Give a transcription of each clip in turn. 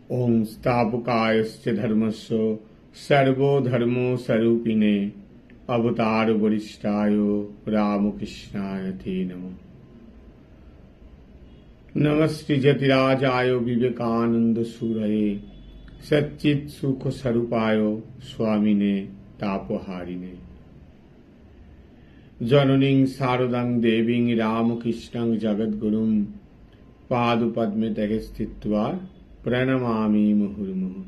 ओम स्थापकायश्च धर्मस्य सर्वधर्मो स्वरूपिणे अवतार वरिष्ठाय रामकृष्णाय ते नमः। नमस्ते जतिराजाय विवेकानंद सूरये सच्चित सुख स्वरूपाय स्वामिने तापहारिणे जननीं शारदां देवीं रामकृष्णं जगद्गुरुं पादपद्मे तगे स्थित्वा प्रणमामि मुहुर्मुहुः।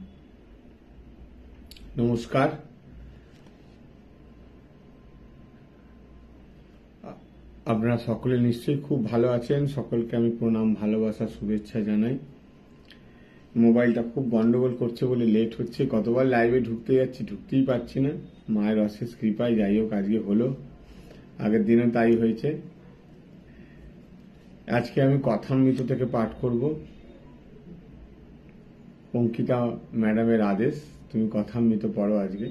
नमस्कार। আপনারা সকলে নিশ্চয়ই খুব ভালো আছেন। সকলকে আমি প্রণাম, ভালোবাসা, শুভেচ্ছা জানাই। মোবাইলটা খুব গন্ডগোল করছে বলে লেট হচ্ছে। কতবার লাইভে ঢুকতে যাচ্ছি, ঢুকতেই পারছি না। মায়ের অশেষ কৃপায় যাই হোক আজকে হলো, আগের দিনও তাই হয়েছে। আজকে আমি কথামৃত থেকে পাঠ করব। অঙ্কিতা ম্যাডামের আদেশ, তুমি কথামৃত পড়ো আজকে,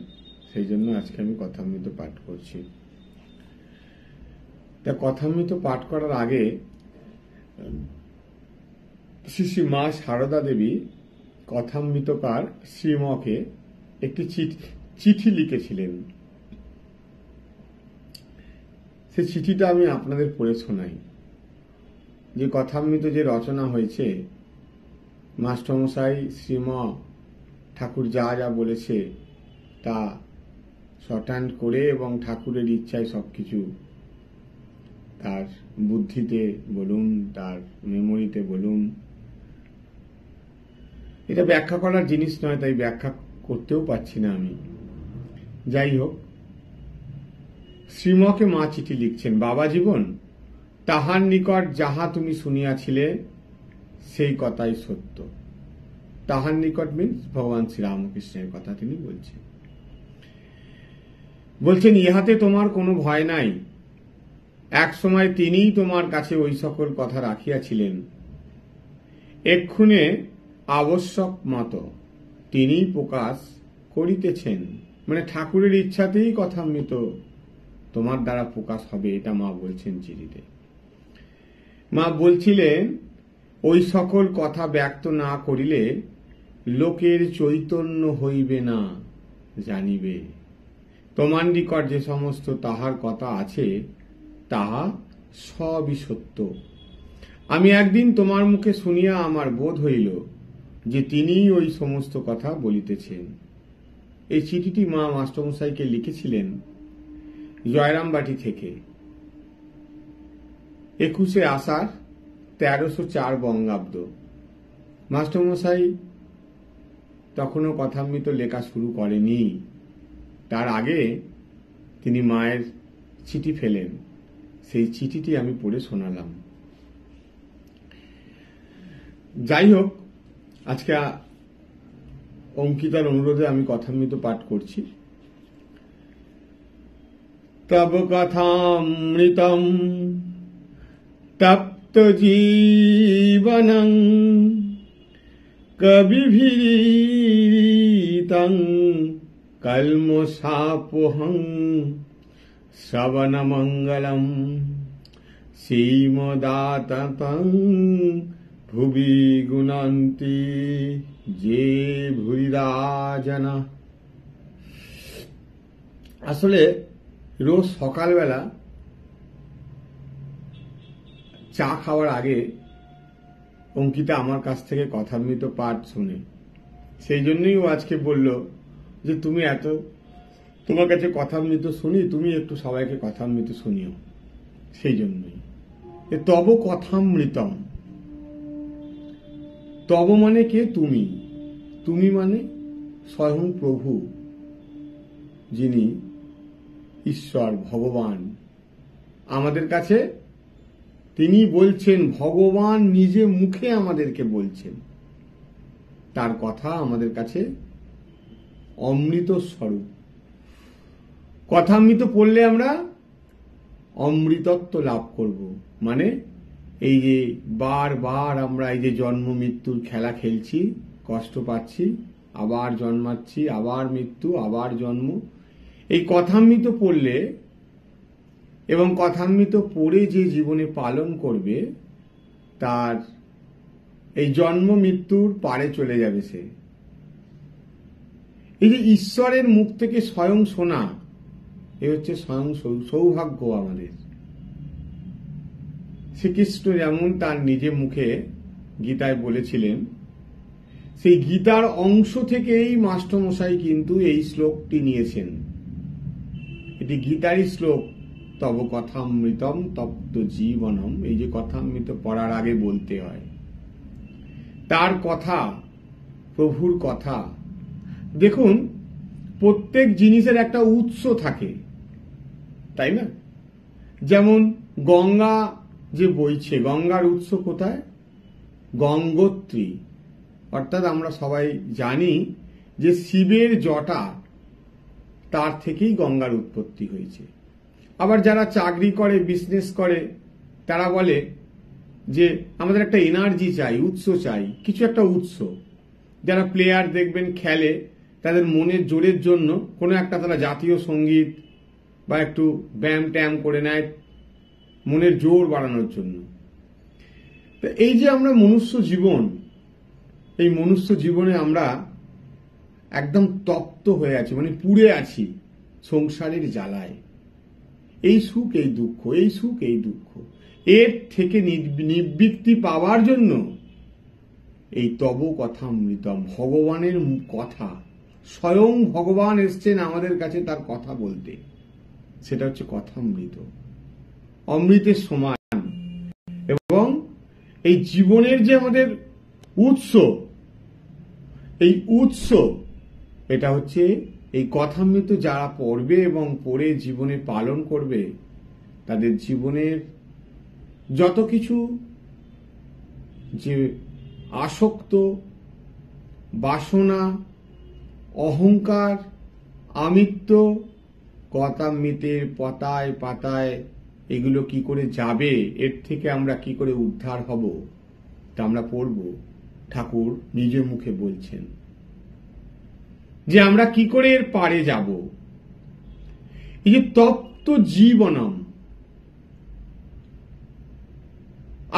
সেই জন্য আজকে আমি কথামৃত পাঠ করছি। তা কথামৃত পাঠ করার আগে শ্রী শ্রী মা সারদা দেবী কথামৃতকার শ্রীমকে একটি চিঠি লিখেছিলেন। সেই চিঠিটা আমি আপনাদের পড়ে শোনাই। যে কথামৃত যে রচনা হয়েছে, মাস্টারমশাই শ্রীম ঠাকুর যা যা বলেছে তা শর্টহ্যান্ড করে এবং ঠাকুরের ইচ্ছায় সবকিছু তার বুদ্ধিতে বলুন, তার মেমোরিতে বলুন, এটা ব্যাখ্যা করার জিনিস নয়, তাই ব্যাখ্যা করতেও পারছি না আমি। যাই হোক, শ্রীমকে মা চিঠি লিখছেন। বাবা জীবন, তাহার নিকট যাহা তুমি শুনিয়াছিলে সেই কথাই সত্য। তাহার নিকট মিন্স ভগবান শ্রীরামকৃষ্ণের কথা তিনি বলছেন ইহাতে তোমার কোনো ভয় নাই। এক সময় তিনিই তোমার কাছে ওই সকল কথা রাখিয়াছিলেন। এক্ষণে আবশ্যক মতো তিনিই প্রকাশ করিতেছেন। মানে ঠাকুরের ইচ্ছাতেই কথামৃত তোমার দ্বারা প্রকাশ হবে, এটা মা বলছেন চিঠিতে। মা বলছিলেন ওই সকল কথা ব্যক্ত না করিলে লোকের চৈতন্য হইবে না, জানিবে। তোমার নিকট যে সমস্ত তাহার কথা আছে তাহা সবই সত্য। আমি একদিন তোমার মুখে শুনিয়া আমার বোধ হইল যে তিনিই ওই সমস্ত কথা বলিতেছেন। এই চিঠিটি মা মাস্টারমশাইকে লিখেছিলেন জয়রামবাটি থেকে 21 আষাঢ় 1304 বঙ্গাব্দ। মাস্টারমশাই তখনও কথামৃত লেখা শুরু করেনি। তার আগে তিনি মায়ের চিঠি ফেলেন। সেই চিঠিটি আমি পড়ে শোনালাম। যাই হোক, আজকে অঙ্কিতার অনুরোধে আমি কথামৃত পাঠ করছি। তব কথামৃতম তপ্ত জীবনং কবিভিরিতং কলমশাপোহং শ্রবণমঙ্গলম শ্রীমদাততং ভুবি গুণন্তি যে ভুরিদা জানা। আসলে রোজ সকালবেলা চা খাওয়ার আগে অঙ্কিতা আমার কাছ থেকে কথামৃত পাঠ শুনে, সেই জন্যই ও আজকে বলল যে তুমি তোমার কাছে কথামৃত শুনি, তুমি একটু সবাইকে কথামৃত শুনিও। সেই জন্যই তব কথামৃতম। তব মানে কে? তুমি। তুমি মানে স্বয়ং প্রভু, যিনি ঈশ্বর, ভগবান। আমাদের কাছে তিনি বলছেন, ভগবান নিজে মুখে আমাদেরকে বলছেন। তার কথা আমাদের কাছে অমৃত স্বরূপ। কথামৃত পড়লে আমরা অমৃতত্ব লাভ করব। মানে এই যে বারবার আমরা এই যে জন্ম মৃত্যুর খেলা খেলছি, কষ্ট পাচ্ছি, আবার জন্মাচ্ছি, আবার মৃত্যু, আবার জন্ম, এই কথামৃত পড়লে এবং কথামৃত পড়ে যে জীবনে পালন করবে তার এই জন্ম মৃত্যুর পারে চলে যাবে সে। এই যে ঈশ্বরের মুখ থেকে স্বয়ং শোনা, এ হচ্ছে স্বয়ং সৌভাগ্য আমাদের। শ্রীকৃষ্ণ যেমন তার নিজে মুখে গীতায় বলেছিলেন, সেই গীতার অংশ থেকেই মাস্টারমশাই কিন্তু এই শ্লোকটি নিয়েছেন। এটি গীতারই শ্লোক, তব কথামৃতম তপ্ত জীবনম। এই যে কথামৃত পড়ার আগে বলতে হয়, তার কথা, প্রভুর কথা। দেখুন, প্রত্যেক জিনিসের একটা উৎস থাকে, তাই না? যেমন গঙ্গা যে বইছে, গঙ্গার উৎস কোথায়? গঙ্গোত্রী। অর্থাৎ আমরা সবাই জানি যে শিবের জটা, তার থেকেই গঙ্গার উৎপত্তি হয়েছে। আবার যারা চাকরি করে, বিজনেস করে, তারা বলে যে আমাদের একটা এনার্জি চাই, উৎস চাই, কিছু একটা উৎস। যারা প্লেয়ার দেখবেন খেলে, তাদের মনের জোরের জন্য কোনো একটা তারা জাতীয় সঙ্গীত বা একটু ব্যায়াম ট্যাম করে নেয় মনের জোর বাড়ানোর জন্য। তো এই যে আমরা মনুষ্য জীবন, এই মনুষ্য জীবনে আমরা একদম তপ্ত হয়ে আছি, মানে পুড়ে আছি সংসারের জ্বালায়। এই সুখ এই দুঃখ, এই সুখ এই দুঃখ, এর থেকে নিবৃত্তি পাওয়ার জন্য এই তব কথামৃতম, ভগবানের কথা, স্বয়ং ভগবান এসছেন আমাদের কাছে তার কথা বলতে। সেটা হচ্ছে কথামৃত, অমৃতের সমান। এবং এই জীবনের যে আমাদের উৎস, এই উৎস, এটা হচ্ছে এই কথামৃত। যারা পড়বে এবং পড়ে জীবনে পালন করবে, তাদের জীবনের যত কিছু যে আসক্ত, বাসনা, অহংকার, আমিত্ব, কথামৃতের পাতায় পাতায় এগুলো কি করে যাবে, এর থেকে আমরা কি করে উদ্ধার হব, তা আমরা পড়ব। ঠাকুর নিজের মুখে বলছেন যে আমরা কি করে এর পারে যাব। এই যে তপ্ত জীবনম,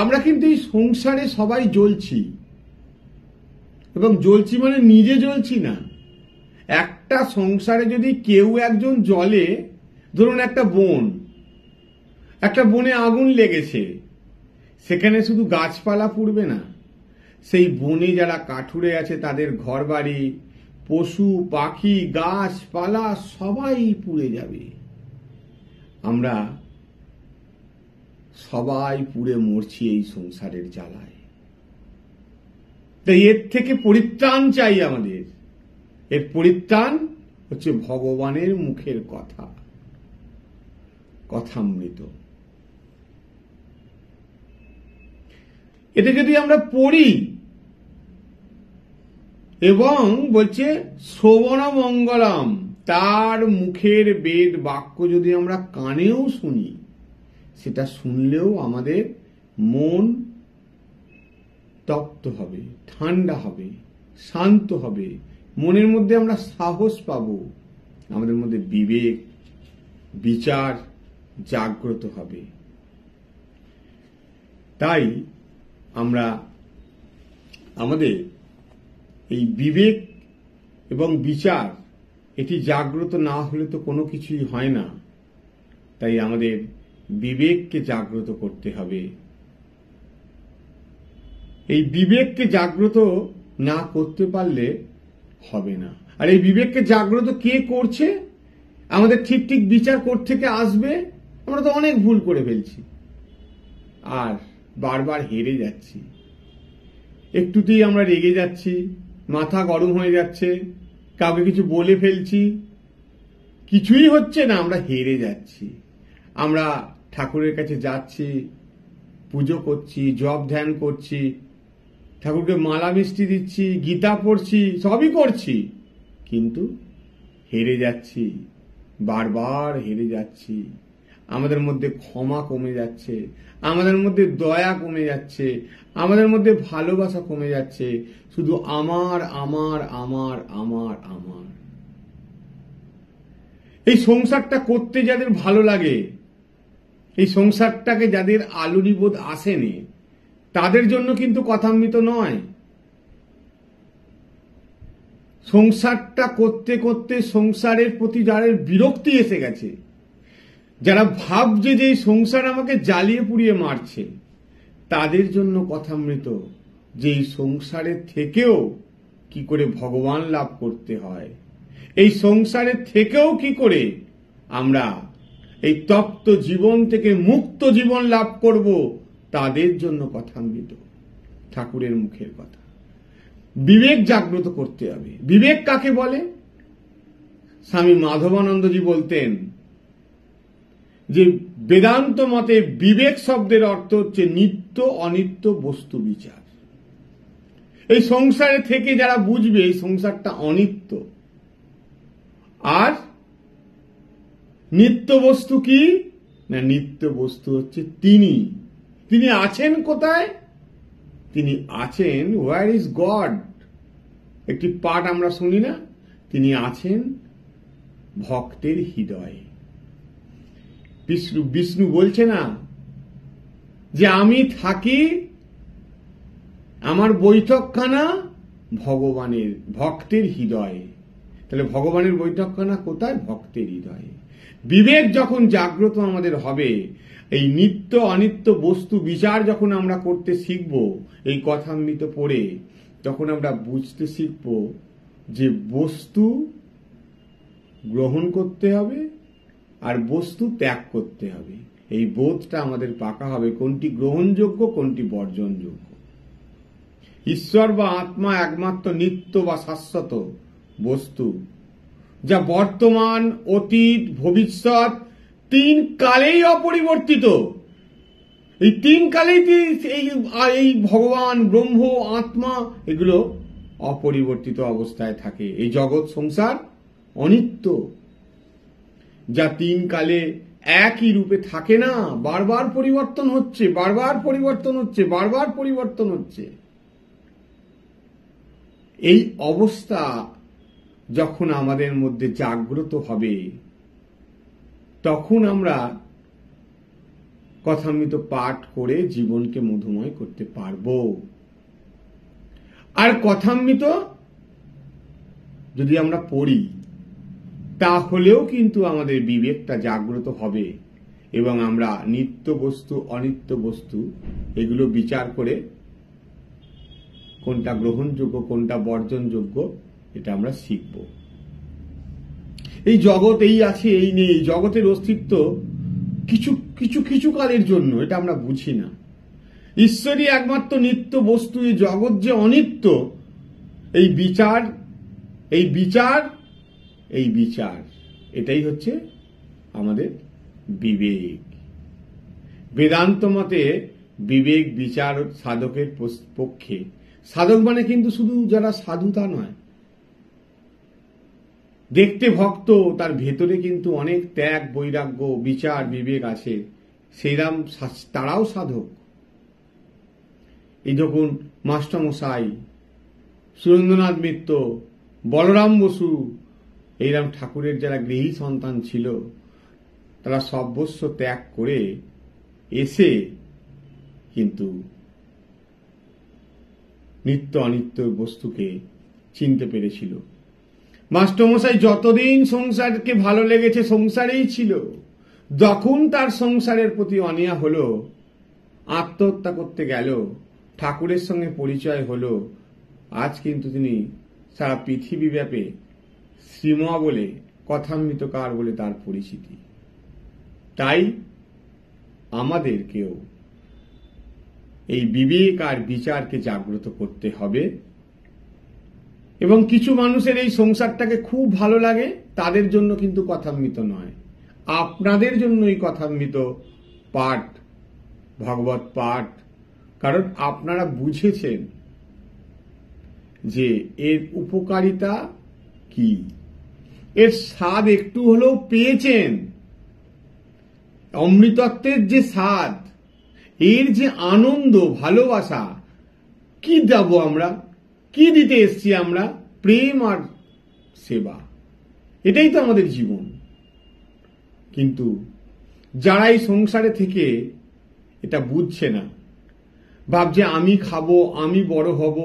আমরা কিন্তু এই সংসারে সবাই জ্বলছি, এবং জ্বলছি মানে নিজে জ্বলছি না। একটা সংসারে যদি কেউ একজন জ্বলে, ধরুন একটা বন, একটা বনে আগুন লেগেছে, সেখানে শুধু গাছপালা পুড়বে না, সেই বনে যারা কাঠুরে আছে তাদের ঘরবাড়ি, পশু পাখি, গাছপালা সবাই পুড়ে যাবে। আমরা সবাই পুড়ে মরছি এই সংসারের জ্বালায়। তাই এর থেকে পরিত্রাণ চাই আমাদের। এর পরিত্রাণ হচ্ছে ভগবানের মুখের কথা, কথামৃত। এটা যদি আমরা পড়ি, এবং বলছে শ্রবণ মঙ্গলম, তার মুখের বেদ বাক্য যদি আমরা কানেও শুনি, সেটা শুনলেও আমাদের মন তপ্ত হবে, ঠান্ডা হবে, শান্ত হবে, মনের মধ্যে আমরা সাহস পাব, আমাদের মধ্যে বিবেক বিচার জাগ্রত হবে। তাই আমরা আমাদের এই বিবেক এবং বিচার, এটি জাগ্রত না হলে তো কোনো কিছুই হয় না। তাই আমাদের বিবেককে জাগ্রত করতে হবে। এই বিবেককে জাগ্রত না করতে পারলে হবে না। আর এই বিবেককে জাগ্রত কে করছে? আমাদের ঠিক ঠিক বিচার থেকে আসবে। আমরা তো অনেক ভুল করে ফেলছি আর বারবার হেরে যাচ্ছি। একটুতেই আমরা রেগে যাচ্ছি, মাথা গরম হয়ে যাচ্ছে, কাউকে কিছু বলে ফেলছি, কিছুই হচ্ছে না, আমরা হেরে যাচ্ছি। আমরা ঠাকুরের কাছে যাচ্ছি, পুজো করছি, জপ ধ্যান করছি, ঠাকুরকে মালা মিষ্টি দিচ্ছি, গীতা পড়ছি, সবই করছি, কিন্তু হেরে যাচ্ছি, বারবার হেরে যাচ্ছি। আমাদের মধ্যে ক্ষমা কমে যাচ্ছে, আমাদের মধ্যে দয়া কমে যাচ্ছে, আমাদের মধ্যে ভালোবাসা কমে যাচ্ছে। শুধু আমার আমার আমার আমার আমার। এই সংসারটা করতে যাদের ভালো লাগে, এই সংসারটাকে যাদের আলোড়িবোধ আসেনি, তাদের জন্য কিন্তু কথামৃত নয়। সংসারটা করতে করতে সংসারের প্রতি যাদের বিরক্তি এসে গেছে, যারা ভাবছে যে এই সংসার আমাকে জ্বালিয়ে পুড়িয়ে মারছে, তাদের জন্য কথামৃত, যে এই সংসারের থেকেও কি করে ভগবান লাভ করতে হয়, এই সংসারের থেকেও কি করে আমরা এই তপ্ত জীবন থেকে মুক্ত জীবন লাভ করব, তাদের জন্য কথামৃত। ঠাকুরের মুখের কথা। বিবেক জাগ্রত করতে হবে। বিবেক কাকে বলে? স্বামী মাধবানন্দজি বলতেন যে বেদান্ত মতে বিবেক শব্দের অর্থ হচ্ছে নিত্য অনিত্য বস্তু বিচার। এই সংসারে থেকে যারা বুঝবে এই সংসারটা অনিত্য, আর নিত্য বস্তু কি না, নিত্য বস্তু হচ্ছে তিনি। তিনি আছেন কোথায়? তিনি আছেন হোয়ার ইজ গড। একটি পাঠ আমরা শুনি না, তিনি আছেন ভক্তের হৃদয়ে। বিষ্ণু বলছে না যে আমি থাকি, আমার বৈঠকখানা ভগবানের ভক্তের হৃদয়ে। তাহলে ভগবানের বৈঠকখানা কোথায়? ভক্তের হৃদয়ে। বিবেক যখন জাগ্রত আমাদের হবে, এই নিত্য অনিত্য বস্তু বিচার যখন আমরা করতে শিখব এই কথামৃত পড়ে, তখন আমরা বুঝতে শিখব যে বস্তু গ্রহণ করতে হবে আর বস্তু ত্যাগ করতে হবে। এই বোধটা আমাদের পাকা হবে, কোনটি গ্রহণযোগ্য কোনটি বর্জনযোগ্য। ঈশ্বর বা আত্মা একমাত্র নিত্য বা শাশ্বত বস্তু, যা বর্তমান, অতীত, ভবিষ্যৎ তিন কালেই অপরিবর্তিত। এই তিন কালেই এই ভগবান, ব্রহ্ম, আত্মা এগুলো অপরিবর্তিত অবস্থায় থাকে। এই জগৎ সংসার অনিত্য, যা তিন কালে একই রূপে থাকে না, বারবার পরিবর্তন হচ্ছে, বারবার পরিবর্তন হচ্ছে, বারবার পরিবর্তন হচ্ছে। এই অবস্থা যখন আমাদের মধ্যে জাগ্রত হবে, তখন আমরা কথামৃত পাঠ করে জীবনকে মধুময় করতে পারব। আর কথামৃত যদি আমরা পড়ি, তাহলেও কিন্তু আমাদের বিবেকটা জাগ্রত হবে এবং আমরা নিত্য বস্তু অনিত্য বস্তু এগুলো বিচার করে কোনটা গ্রহণযোগ্য কোনটা বর্জনযোগ্য এটা আমরা শিখব। এই জগৎ এই আছে এই নেই, জগতের অস্তিত্ব কিছু কিছু কিছু কালের জন্য, এটা আমরা বুঝি না। ঈশ্বরই একমাত্র নিত্য বস্তু, এই জগৎ যে অনিত্য, এই বিচার এই বিচার এই বিচার এটাই হচ্ছে আমাদের বিবেক। বেদান্ত মতে বিবেক বিচার সাধকের পক্ষে। সাধক মানে কিন্তু শুধু যারা সাধু তা নয়, দেখতে ভক্ত, তার ভেতরে কিন্তু অনেক ত্যাগ, বৈরাগ্য, বিচার, বিবেক আছে, সেইরাম তারাও সাধক। এই যখন মাস্টারমশাই, সুরেন্দ্রনাথ মিত্র, বলরাম বসু, এইরাম ঠাকুরের যারা গৃহী সন্তান ছিল, তারা সর্বস্ব ত্যাগ করে এসে কিন্তু নিত্য অনিত্য বস্তুকে চিনতে পেরেছিল। মাস্টারমশাই যতদিন সংসারকে ভালো লেগেছে সংসারেই ছিল, যখন তার সংসারের প্রতি অনীহা হলো, আত্মহত্যা করতে গেল, ঠাকুরের সঙ্গে পরিচয় হলো, আজ কিন্তু তিনি সারা পৃথিবী ব্যাপে শ্রীমা বলে, কথামৃতকার বলে তার পরিচিতি। তাই আমাদেরকেও এই বিবেক আর বিচারকে জাগ্রত করতে হবে। এবং কিছু মানুষের এই সংসারটাকে খুব ভালো লাগে, তাদের জন্য কিন্তু কথামৃত নয়, আপনাদের জন্য এই কথামৃত পাঠ, ভগবত পাঠ। কারণ আপনারা বুঝেছেন যে এর উপকারিতা কি, এর স্বাদ একটু হলেও পেয়েছেন। অমৃতত্বের যে স্বাদ, এর যে আনন্দ, ভালোবাসা, কি দেব আমরা, কি দিতে এসছি আমরা? প্রেম আর সেবা, এটাই তো আমাদের জীবন। কিন্তু যারা এই সংসারে থেকে এটা বুঝছে না, ভাবছে আমি খাবো, আমি বড় হব,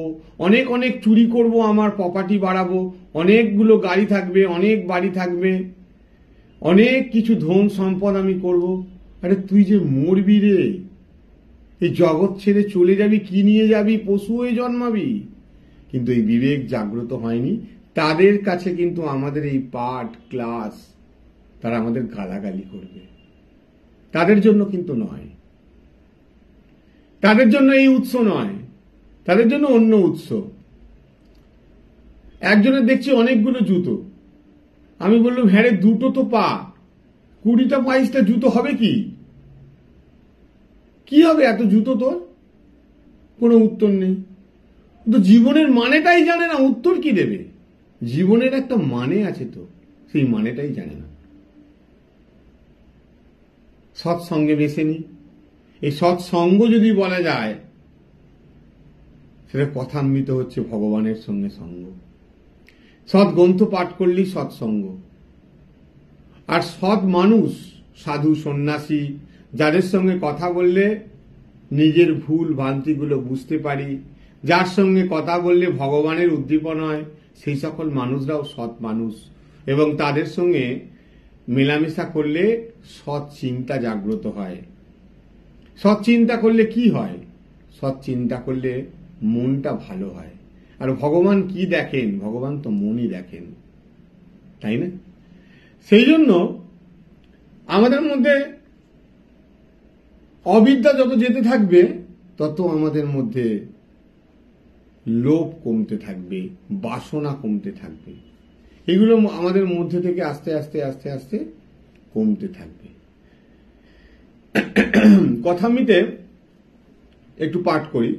অনেক অনেক চুরি করব, আমার প্রপার্টি বাড়াবো, অনেকগুলো গাড়ি থাকবে, অনেক বাড়ি থাকবে, অনেক কিছু ধন সম্পদ আমি করব। আরে তুই যে মরবি রে, এই জগৎ ছেড়ে চলে যাবি, কি নিয়ে যাবি? পশু হয়ে জন্মাবি। কিন্তু এই বিবেক জাগ্রত হয়নি তাদের কাছে। কিন্তু আমাদের এই পাঠ ক্লাস, তারা আমাদের গালাগালি করবে। তাদের জন্য কিন্তু নয়, তাদের জন্য এই উৎস নয়, তাদের জন্য অন্য উৎস। একজনের দেখছি অনেকগুলো জুতো, আমি বললাম হ্যাঁ রে, দুটো তো পা, 20টা 22টা জুতো হবে কি? কি হবে এত জুতো? তোর কোনো উত্তর নেই। তো জীবনের মানেটাই জানে না, উত্তর কি দেবে? জীবনের একটা মানে আছে, তো সেই মানেটাই জানে না। সৎসঙ্গে মেশেনি। এই সৎসঙ্গ যদি বলা যায়, সেটা কথামৃত হচ্ছে ভগবানের সঙ্গে সঙ্গ। সৎ গ্রন্থ পাঠ করলেই সৎসঙ্গ। আর সৎ মানুষ, সাধু সন্ন্যাসী, যাদের সঙ্গে কথা বললে নিজের ভুল ভ্রান্তিগুলো বুঝতে পারি, যার সঙ্গে কথা বললে ভগবানের উদ্দীপন হয়, সেই সকল মানুষরাও সৎ মানুষ। এবং তাদের সঙ্গে মেলামেশা করলে সৎ চিন্তা জাগ্রত হয়। সৎ চিন্তা করলে কি হয়? সৎ চিন্তা করলে মনটা ভালো হয়। আর ভগবান কি দেখেন? ভগবান তো মনই দেখেন, তাই না? সেই জন্য আমাদের মধ্যে অবিদ্যা যত যেতে থাকবে, তত আমাদের মধ্যে লোভ কমতে থাকবে, বাসনা কমতে থাকবে। এগুলো আমাদের মধ্যে থেকে আস্তে আস্তে আস্তে আস্তে কমতে থাকবে। কথামৃতে একটু পাঠ করি।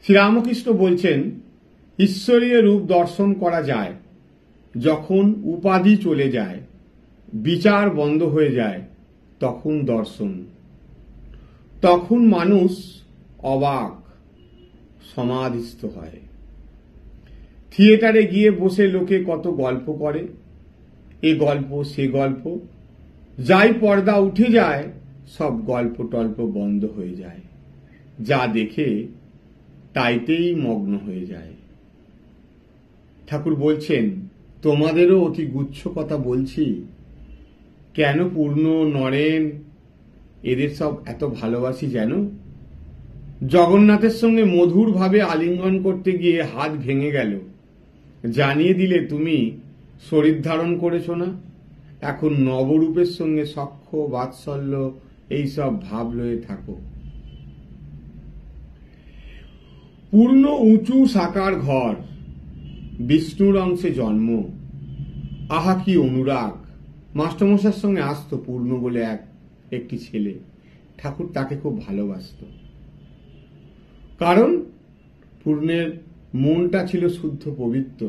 শ্রীরামকৃষ্ণ বলছেন, ঈশ্বরীয় রূপ দর্শন করা যায় যখন উপাধি চলে যায়, বিচার বন্ধ হয়ে যায়, তখন দর্শন। তখন মানুষ অবাক, সমাধিস্থ হয়। থিয়েটারে গিয়ে বসে লোকে কত গল্প করে, এ গল্প সে গল্প, যাই পর্দা উঠে যায়, সব গল্প টল্প বন্ধ হয়ে যায়। যা দেখে তাইতেই মগ্ন হয়ে যায়। ঠাকুর বলছেন, তোমাদেরও অতি গুচ্ছ কথা বলছি, কেন পূর্ণ নরেন এদের সব এত ভালোবাসি যেন? জগন্নাথের সঙ্গে মধুর ভাবে আলিঙ্গন করতে গিয়ে হাত ভেঙে গেল, জানিয়ে দিলে তুমি শরীর ধারণ করেছ না, এখন নবরূপের সঙ্গে সখ্য বাৎসল্য এইসব ভাব লয়ে থাকো। পূর্ণ উঁচু সাকার ঘর, বিষ্ণুর অংশে জন্ম, আহা কি অনুরাগ। মাস্টারমশার সঙ্গে আসতো পূর্ণ বলে একটি ছেলে, ঠাকুর তাকে খুব ভালোবাসত। কারণ পূর্ণের মনটা ছিল শুদ্ধ পবিত্র,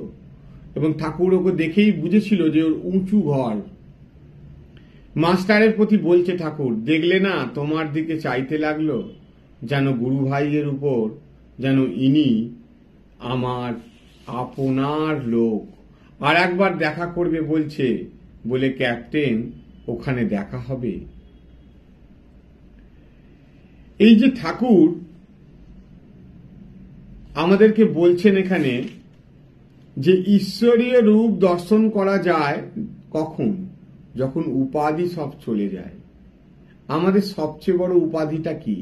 এবং ঠাকুর ওকে দেখেই বুঝেছিল যে ওর উঁচু ঘর। মাস্টারের প্রতি বলছে ঠাকুর, দেখলে না তোমার দিকে চাইতে লাগলো, যেন গুরু ভাইয়ের উপর, যেন ইনি আমার আপনার লোক। আর একবার দেখা করবে বলছে, বলে ক্যাপ্টেন ওখানে দেখা হবে। এই যে ঠাকুর আমাদেরকে বলছেন এখানে যে ঈশ্বরীয় রূপ দর্শন করা যায় কখন? যখন উপাধি সব চলে যায়। আমাদের সবচেয়ে বড় উপাধিটা কি?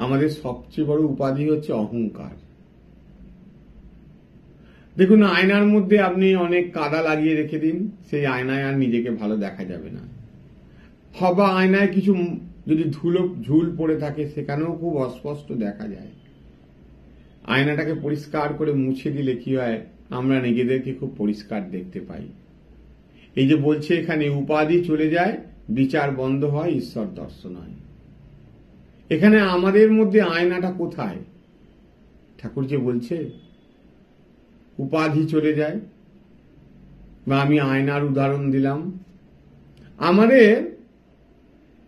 আমাদের সবচেয়ে বড় উপাধি হচ্ছে অহংকার। দেখুন, আয়নার মধ্যে আপনি অনেক কাদা লাগিয়ে রেখে দিন, সেই আয়নায় আর নিজেকে ভালো দেখা যাবে না। বা আয়নায় কিছু যদি ঝুল পড়ে থাকে, সেখানেও খুব অস্পষ্ট দেখা যায়। আয়নাটাকে পরিষ্কার করে মুছে দিলে কি হয়? আমরা নিজেদেরকে খুব পরিষ্কার দেখতে পাই। এই যে বলছে এখানে, উপাধি চলে যায়, বিচার বন্ধ হয়, ঈশ্বর দর্শন হয়। এখানে আমাদের মধ্যে আয়নাটা কোথায়? ঠাকুর যে বলছে উপাধি চলে যায়, বা আমি আয়নার উদাহরণ দিলাম। আমাদের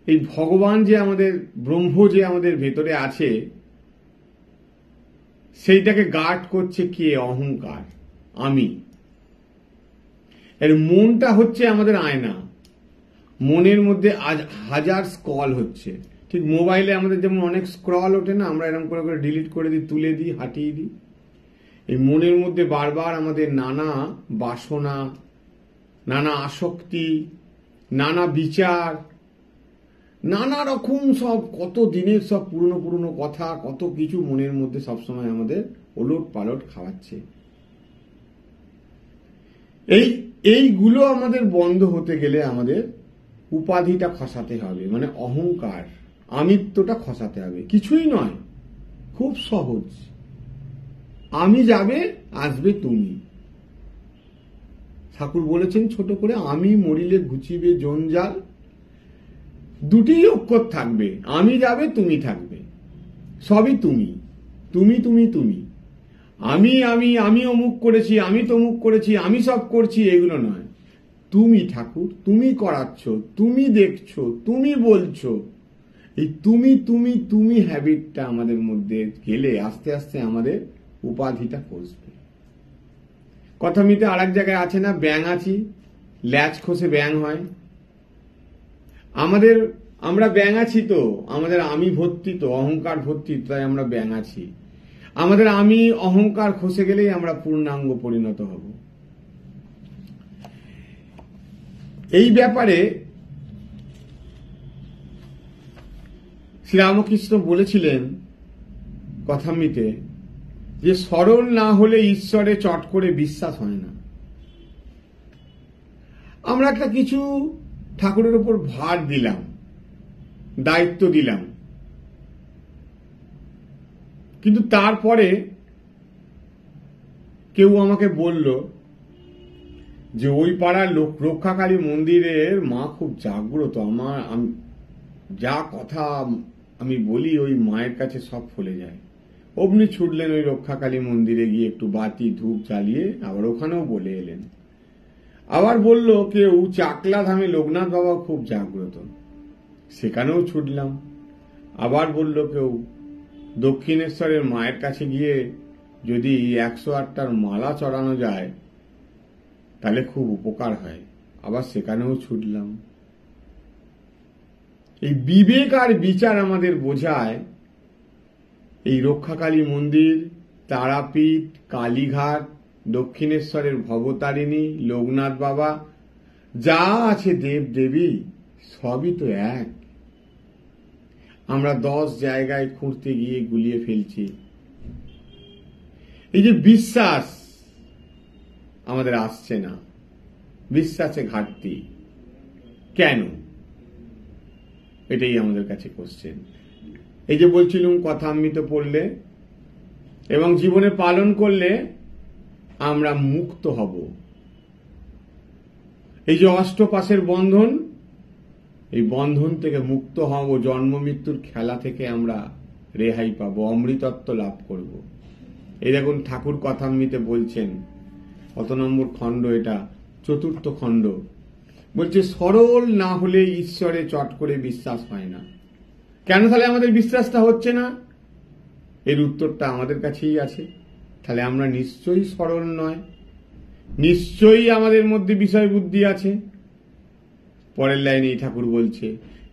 এই ভগবান যে আমাদের, ব্রহ্ম যে আমাদের ভেতরে আছে, সেইটাকে গার্ড করছে কে? অহংকার, আমি। এর মনটা হচ্ছে আমাদের আয়না। মনের মধ্যে আজ হাজার স্কল হচ্ছে, ঠিক মোবাইলে আমাদের যেমন অনেক স্ক্রল ওঠে না, আমরা এরকম করে করে ডিলিট করে দিই, তুলে দিই, হাঁটিয়ে দিই। এই মনের মধ্যে বারবার আমাদের নানা বাসনা, নানা আসক্তি, নানা বিচার, নানা রকম সব কত দিনের সব পুরনো পুরনো কথা, কত কিছু মনের মধ্যে সবসময় আমাদের ওলট পালট খাওয়াচ্ছে। এইগুলো আমাদের বন্ধ হতে গেলে আমাদের উপাধিটা খসাতে হবে, মানে অহংকার, আমিত্বটা খসাতে হবে। কিছুই নয়, খুব সহজ। আমি যাবে, আসবে তুমি। ঠাকুর বলেছেন ছোট করে, আমি মরিলে ঘুচিবে জঞ্জাল। দুটি অক্ষর থাকবে, আমি যাবে, তুমি থাকবে। সবই তুমি, তুমি তুমি তুমি। আমি আমি আমি অমুক করেছি, আমি তমুক করেছি, আমি সব করছি, এগুলো নয়। তুমি ঠাকুর, তুমি করাচ্ছ, তুমি দেখছো, তুমি বলছো। এই তুমি তুমি তুমি হ্যাবিটটা আমাদের মধ্যে গেলে আস্তে আস্তে আমাদের উপাধিটা খসবে। কথা মিতে আর এক জায়গায় আছে না, ব্যাং আছি, ল্যাচ খসে ব্যাং হয়। আমরা ব্যাং আছি তো, আমাদের আমি ভর্তি তো, অহংকার ভর্তি, তাই আমরা ব্যাং আছি। আমাদের আমি অহংকার খসে গেলেই আমরা পূর্ণাঙ্গ পরিণত হব। এই ব্যাপারে শ্রীরামকৃষ্ণ বলেছিলেন কথামৃতে যে সরল না হলে ঈশ্বরে চট করে বিশ্বাস হয় না। আমরা একটা কিছু ঠাকুরের উপর ভার দিলাম, দায়িত্ব দিলাম, কিন্তু তারপরে কেউ আমাকে বলল যে ওই পাড়ার রক্ষাকালী মন্দিরের মা খুব জাগ্রত, যা কথা আমি বলি ওই মায়ের কাছে সব ফলে যায়। অমনি ছুটলেন ওই রক্ষাকালী মন্দিরে গিয়ে একটু বাতি ধূপ জ্বালিয়ে আবার ওখানেও বলে এলেন। আবার বলল কেউ চাকলা ধামে লোকনাথ বাবা খুব জাগ্রত, সেখানেও ছুটলাম। আবার বলল কেউ দক্ষিণেশ্বরের মায়ের কাছে গিয়ে যদি 108টার মালা চড়ানো যায় তাহলে খুব উপকার হয়, আবার সেখানেও ছুটলাম। এই বিবেক আর বিচার আমাদের বোঝায় এই রক্ষাকালী মন্দির, তারাপীঠ, কালীঘাট, দক্ষিণেশ্বরের ভবতারিণী, লোকনাথ বাবা, যা আছে দেব দেবী, সবই তো এক। আমরা 10 জায়গায় খুঁড়তে গিয়ে গুলিয়ে ফেলছি। এই যে বিশ্বাস আমাদের আসছে না, বিশ্বাসে ঘাটতি কেন, এটাই আমাদের কাছে কোশ্চেন। এই যে বলছিলাম কথামৃত পড়লে এবং জীবনে পালন করলে আমরা মুক্ত হব। এই যে অষ্টপাশের বন্ধন, এই বন্ধন থেকে মুক্ত হব, জন্ম মৃত্যুর খেলা থেকে আমরা রেহাই পাবো, অমৃতত্ব লাভ করব। এই দেখুন ঠাকুর কথামৃতে বলছেন, কত নম্বর খণ্ড এটা, 4র্থ খণ্ড, বলছে সরল না হলে ঈশ্বরে চট করে বিশ্বাস হয় না। কেন তাহলে আমাদের বিশ্বাসটা হচ্ছে না? এর উত্তরটা আমাদের কাছেই আছে। তাহলে আমরা নিশ্চয়ই সরল নয়, নিশ্চয়ই আমাদের মধ্যে বিষয় বুদ্ধি আছে। পরের লাইনে ঠাকুর বলছে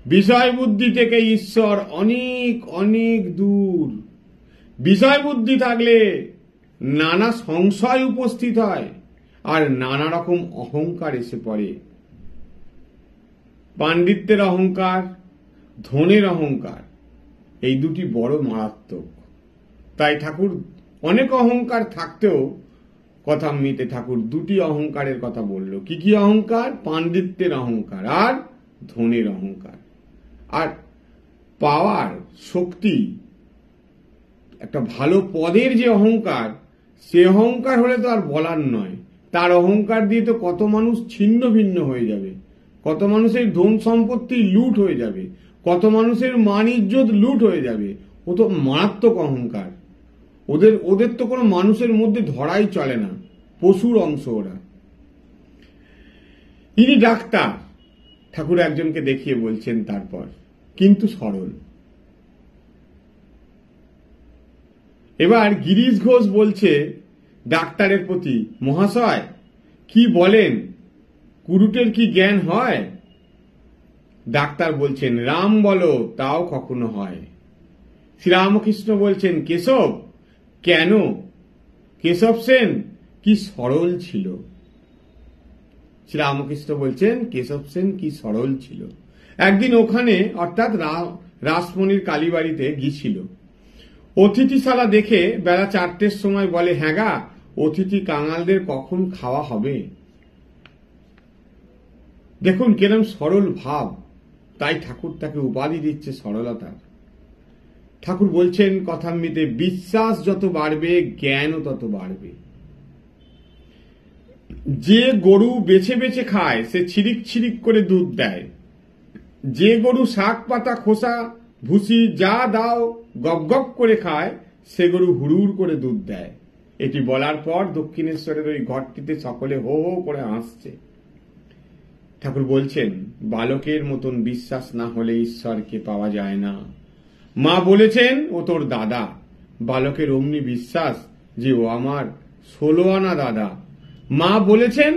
বিষয় বুদ্ধি থেকে ঈশ্বর অনেক অনেক দূর। বিষয় বুদ্ধি থাকলে নানা সংশয় উপস্থিত হয় আর নানা রকম অহংকার এসে পড়ে। পাণ্ডিত্যের অহংকার, ধনের অহংকার, এই দুটি বড় মারাত্মক। তাই ঠাকুর অনেক অহংকার থাকতেও কথামৃতে ঠাকুর দুটি অহংকারের কথা বলল। কি কি অহংকার? পাণ্ডিত্যের অহংকার আর ধনের অহংকার। আর পাওয়ার শক্তি, একটা ভালো পদের যে অহংকার, সে অহংকার হলে তো আর বলার নয়। তার অহংকার দিয়ে তো কত মানুষ ছিন্ন ভিন্ন হয়ে যাবে, কত মানুষের ধন সম্পত্তি লুট হয়ে যাবে, কত মানুষের মান ইজ্জত লুট হয়ে যাবে। ও তো মারাত্মক অহংকার। ওদের তো কোনো মানুষের মধ্যে ধরাই চলে না, পশুর অংশ ওরা। ইনি ডাক্তার, ঠাকুর একজনকে দেখিয়ে বলছেন তারপর, কিন্তু সরল। এবার গিরিশ ঘোষ বলছে ডাক্তারের প্রতি, মহাশয় কি বলেন, কুরুটের কি জ্ঞান হয়? ডাক্তার বলছেন রাম বলো, তাও কখনো হয়। শ্রীরামকৃষ্ণ বলছেন কেশব কেন? কেশব সেন কি সরল ছিল। শ্রীরামকৃষ্ণ বলছেন কেশব সেন কি সরল ছিল। একদিন ওখানে অর্থাৎ রাসমণির কালীবাড়িতে গিয়েছিল। অতিথিশালা দেখে বেলা 4টের সময় বলে, হ্যাঁ গা, অতিথি কাঙালদের কখন খাওয়া হবে। দেখুন কেরম সরল ভাব, তাই ঠাকুর তাকে উপাধি দিচ্ছে সরলতার। ঠাকুর বলছেন কথামৃতে, বিশ্বাস যত বাড়বে জ্ঞানও তত বাড়বে। যে গরু বেছে বেছে খায় সে ছিরিক ছিরিক করে দুধ দেয়। যে গরু শাক পাতা খোসা ভুসি যা দাও গপ গপ করে খায় সে গরু হুড়ুর করে দুধ দেয়। এটি বলার পর দক্ষিণেশ্বরের ওই ঘরটিতে সকলে হো হো করে হাসছে। ঠাকুর বলছেন বালকের মতন বিশ্বাস না হলে ঈশ্বরকে পাওয়া যায় না। মা বলেছেন ও তোর দাদা। বালকের অমনি বিশ্বাস যে ও আমার 16 আনা দাদা। মা বলেছেন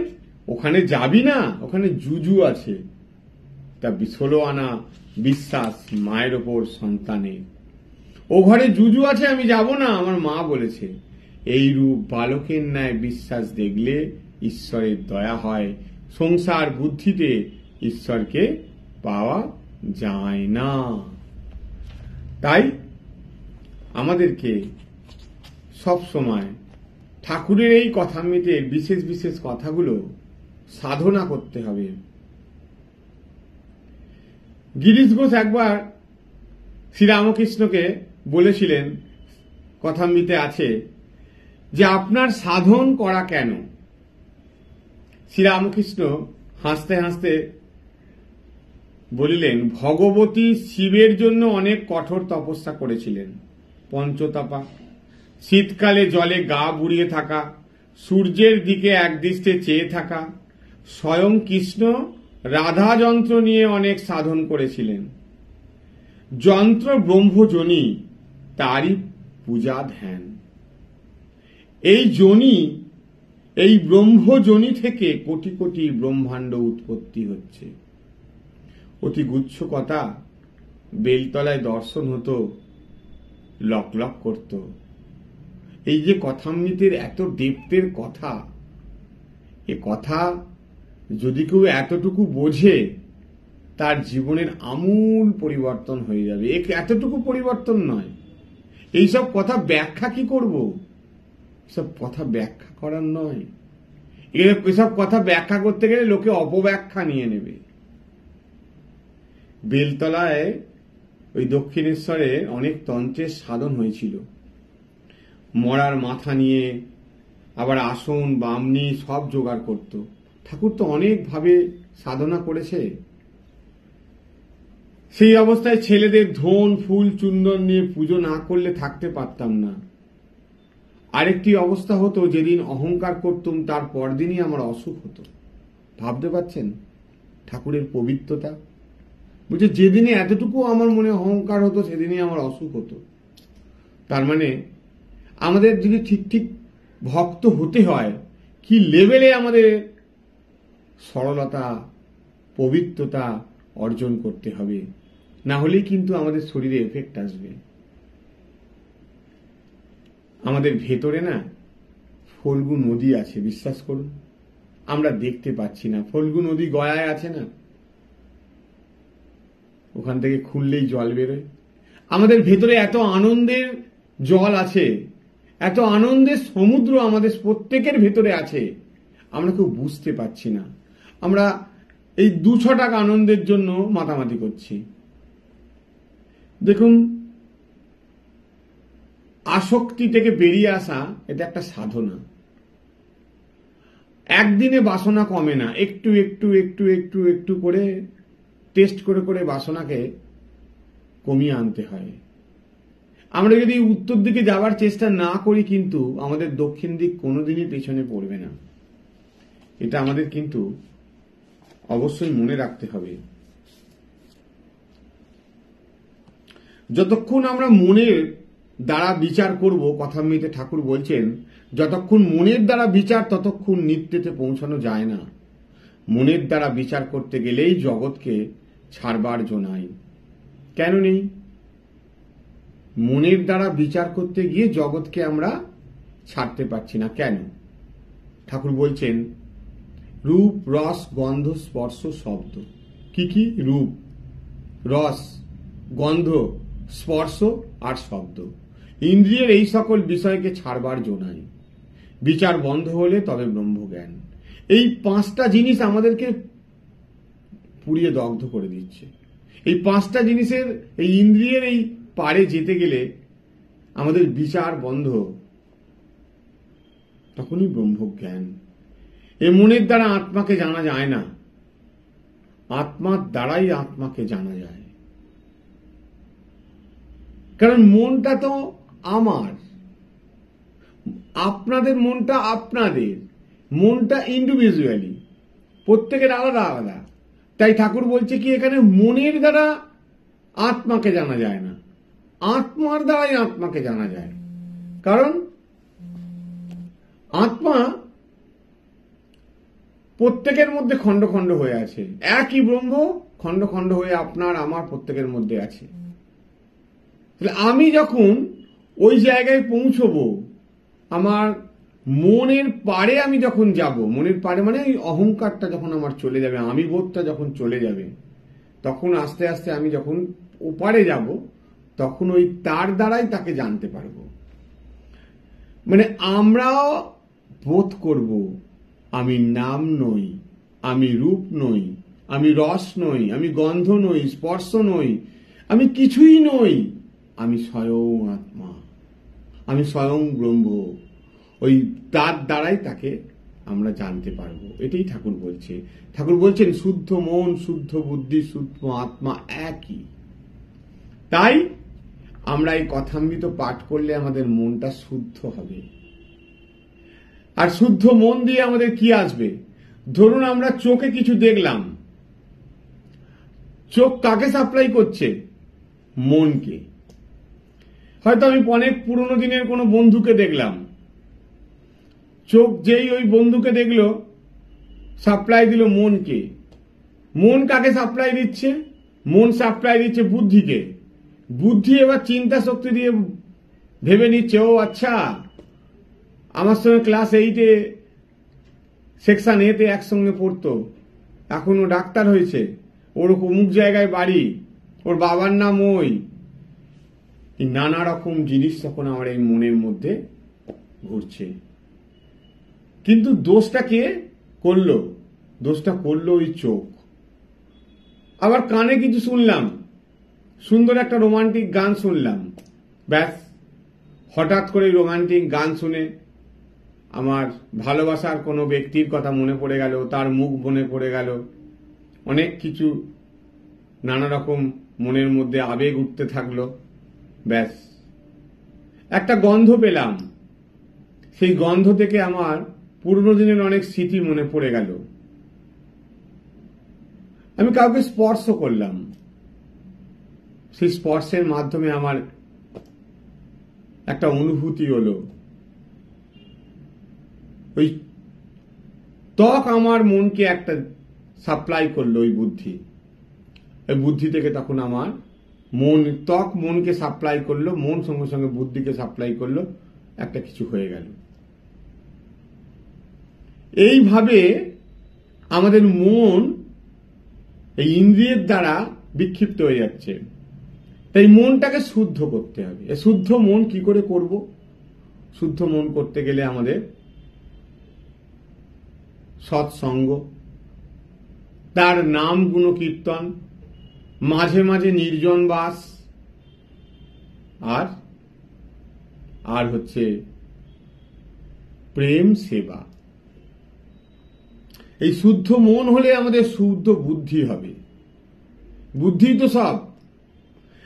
ওখানে যাবি না, ওখানে জুজু আছে। তা 16 আনা বিশ্বাস মায়ের ওপর সন্তানের। ও ঘরে জুজু আছে, আমি যাব না, আমার মা বলেছে। এই রূপ বালকের ন্যায় বিশ্বাস দেখলে ঈশ্বরের দয়া হয়। সংসার বুদ্ধিতে ঈশ্বরকে পাওয়া যায় না। তাই আমাদেরকে সব সময় ঠাকুরের এই কথামৃতের বিশেষ বিশেষ কথাগুলো সাধনা করতে হবে। গিরিশ ঘোষ একবার শ্রীরামকৃষ্ণকে বলেছিলেন, কথামৃতে আছে যে আপনার সাধন করা কেন। শ্রীরামকৃষ্ণ হাসতে হাসতে বলিলেন, ভগবতী শিবের জন্য অনেক কঠোর তপস্যা করেছিলেন। পঞ্চতপা, শীতকালে জলে গা বুড়িয়ে থাকা, সূর্যের দিকে একদৃষ্টে চেয়ে থাকা। স্বয়ং কৃষ্ণ রাধা যন্ত্র নিয়ে অনেক সাধন করেছিলেন। যন্ত্র ব্রহ্মজনী, তারই পূজা ধ্যান। এই জনি, এই ব্রহ্মজনী থেকে কোটি কোটি ব্রহ্মাণ্ড উৎপত্তি হচ্ছে। অতি গুচ্ছ কথা, বেলতলায় দর্শন হতো, লক লক করত। এই যে কথামৃতের এত ডেপ্থের কথা, এ কথা যদি কেউ এতটুকু বোঝে তার জীবনের আমূল পরিবর্তন হয়ে যাবে। এতটুকু পরিবর্তন নয়, এইসব কথা ব্যাখ্যা কি করব? সব কথা ব্যাখ্যা করার নয়। এসব কথা ব্যাখ্যা করতে গেলে লোকে অপব্যাখ্যা নিয়ে নেবে। বেলতলায় ওই দক্ষিণেশ্বরে অনেক তন্ত্রের সাধন হয়েছিল। মরার মাথা নিয়ে আবার আসন বামনি সব জোগাড় করত। ঠাকুর তো অনেকভাবে সাধনা করেছে। সেই অবস্থায় ছেলেদের ধন ফুল চুন্দন নিয়ে পুজো না করলে থাকতে পারতাম না। আরেকটি অবস্থা হতো, যেদিন অহংকার করতুম তার পরদিনই আমার অসুখ হতো। ভাবতে পারছেন ঠাকুরের পবিত্রতা? বুঝছে, যেদিনে এতটুকু আমার মনে অহংকার হতো সেদিনই আমার অসুখ হতো। তার মানে আমাদের যদি ঠিক ঠিক ভক্ত হতে হয়, কি লেভেলে আমাদের সরলতা পবিত্রতা অর্জন করতে হবে, না হলেই কিন্তু আমাদের শরীরে এফেক্ট আসবে। আমাদের ভেতরে না ফল্গু নদী আছে, বিশ্বাস করুন, আমরা দেখতে পাচ্ছি না। ফল্গু নদী গয়ায় আছে না, ওখান থেকে খুললেই জল বেরোয়। আমাদের ভেতরে এত আনন্দের জল আছে, এত আনন্দের সমুদ্র আমাদের প্রত্যেকের ভেতরে আছে, আমরা কেউ বুঝতে পারছি না। আমরা এই 2-6 টাকা আনন্দের জন্য মাতামাতি করছি। দেখুন, আসক্তি থেকে বেরিয়ে আসা এটা একটা সাধনা। একদিনে বাসনা কমে না, একটু একটু একটু একটু একটু করে টেস্ট করে করে বাসনাকে কমিয়ে আনতে হয়। আমরা যদি উত্তর দিকে যাওয়ার চেষ্টা না করি কিন্তু আমাদের দক্ষিণ দিক কোনোদিনই পেছনে পড়বে না। এটা আমাদের কিন্তু অবশ্যই মনে রাখতে হবে। যতক্ষণ আমরা মনের দ্বারা বিচার করব, কথামৃতে ঠাকুর বলছেন যতক্ষণ মনের দ্বারা বিচার ততক্ষণ নিত্যতে পৌঁছানো যায় না। মনের দ্বারা বিচার করতে গেলেই জগৎকে ছাড়বার জো নাই। কেন নেই? মনের দ্বারা বিচার করতে গিয়ে জগৎকে আমরা ছাড়তে পারছি না। কেন? ঠাকুর বলছেন রূপ, রস, গন্ধ, স্পর্শ, শব্দ। কি কি? রূপ, রস, গন্ধ, স্পর্শ আর শব্দ। ইন্দ্রিয়ের এই সকল বিষয়কে ছাড়বার জো নাই। বিচার বন্ধ হলে তবে ব্রহ্মজ্ঞান। এই পাঁচটা জিনিস আমাদেরকে পুড়িয়ে দগ্ধ করে দিচ্ছে। এই পাঁচটা জিনিসের, এই ইন্দ্রিয়ের এই পারে যেতে গেলে আমাদের বিচার বন্ধ, তখনই ব্রহ্মজ্ঞান। এ মনের দ্বারা আত্মাকে জানা যায় না, আত্মার দ্বারাই আত্মাকে জানা যায়। কারণ মনটা তো আমার, আপনাদের মনটা আপনাদের, মনটা ইন্ডিভিজুয়ালি, প্রত্যেকের আলাদা আলাদা। তাই ঠাকুর বলছে কি, এখানে মনের দ্বারা আত্মাকে জানা যায় না, আত্মার দ্বারাই আত্মাকে জানা যায়। কারণ আত্মা প্রত্যেকের মধ্যে খণ্ড খণ্ড হয়ে আছে, একই ব্রহ্ম খণ্ড খণ্ড হয়ে আপনার আমার প্রত্যেকের মধ্যে আছে। তাহলে আমি যখন ওই জায়গায় পৌঁছবো, আমার মনের পারে আমি যখন যাব, মনের পারে মানে ওই অহংকারটা যখন আমার চলে যাবে, আমি বোধটা যখন চলে যাবে, তখন আস্তে আস্তে আমি যখন ওপারে যাব, তখন ওই তার দ্বারাই তাকে জানতে পারবো। মানে আমরাও বোধ করব আমি নাম নই, আমি রূপ নই, আমি রস নই, আমি গন্ধ নই, স্পর্শ নই, আমি কিছুই নই, আমি স্বয়ং আত্মা, আমি স্বয়ং ব্রহ্ম। ওই তার দ্বারাই তাকে আমরা জানতে পারবো। এটাই ঠাকুর বলছে। ঠাকুর বলছেন শুদ্ধ মন, শুদ্ধ বুদ্ধি, শুদ্ধ আত্মা একই। তাই আমরা এই কথামৃত পাঠ করলে আমাদের মনটা শুদ্ধ হবে। আর শুদ্ধ মন দিয়ে আমাদের কি আসবে? ধরুন আমরা চোখে কিছু দেখলাম, চোখ কাকে সাপ্লাই করছে? মনকে। হয়তো আমি অনেক পুরনো দিনের কোনো বন্ধুকে দেখলাম, চোখ যেই ওই বন্ধুকে দেখলো, সাপ্লাই দিল মনকে। মন কাকে সাপ্লাই দিচ্ছে? মন সাপ্লাই দিচ্ছে বুদ্ধিকে। বুদ্ধি এবার চিন্তা শক্তি দিয়ে ভেবে নিচ্ছে, ও আচ্ছা, আমার সঙ্গে ক্লাস 8-এ সেকশন এতে একসঙ্গে পড়তো, এখন ও ডাক্তার হয়েছে, ওর অমুক জায়গায় বাড়ি, ওর বাবার নাম ওই। নানা রকম জিনিস তখন আমার এই মনের মধ্যে ঘুরছে। কিন্তু দোষটা কে করলো? দোষটা করলো ওই চোখ। আবার কানে কিছু শুনলাম, সুন্দর একটা রোমান্টিক গান শুনলাম, ব্যাস হঠাৎ করে রোমান্টিক গান শুনে আমার ভালোবাসার কোনো ব্যক্তির কথা মনে পড়ে গেল, তার মুখ মনে পড়ে গেল, অনেক কিছু নানা রকম মনের মধ্যে আবেগ উঠতে থাকলো। ব্যাস একটা গন্ধ পেলাম, সেই গন্ধ থেকে আমার পুরনো দিনের অনেক স্মৃতি মনে পড়ে গেল। আমি কাউকে স্পর্শ করলাম, সেই স্পর্শের মাধ্যমে আমার একটা অনুভূতি হলো। ওই ত্বক আমার মনকে একটা সাপ্লাই করলো, ওই বুদ্ধি। ওই বুদ্ধি থেকে তখন আমার মন, ত্বক মনকে সাপ্লাই করলো, মন সঙ্গে সঙ্গে বুদ্ধিকে সাপ্লাই করলো, একটা কিছু হয়ে গেল। এইভাবে আমাদের মন এই ইন্দ্রিয়ের দ্বারা বিক্ষিপ্ত হয়ে যাচ্ছে। তাই মনটাকে শুদ্ধ করতে হবে। শুদ্ধ মন কি করে করব? শুদ্ধ মন করতে গেলে আমাদের সৎসঙ্গ, তার নাম গুণ কীর্তন, মাঝে মাঝে নির্জন বাস, আর হচ্ছে প্রেম সেবা। এই শুদ্ধ মন হলে আমাদের শুদ্ধ বুদ্ধি হবে। বুদ্ধি তো সব।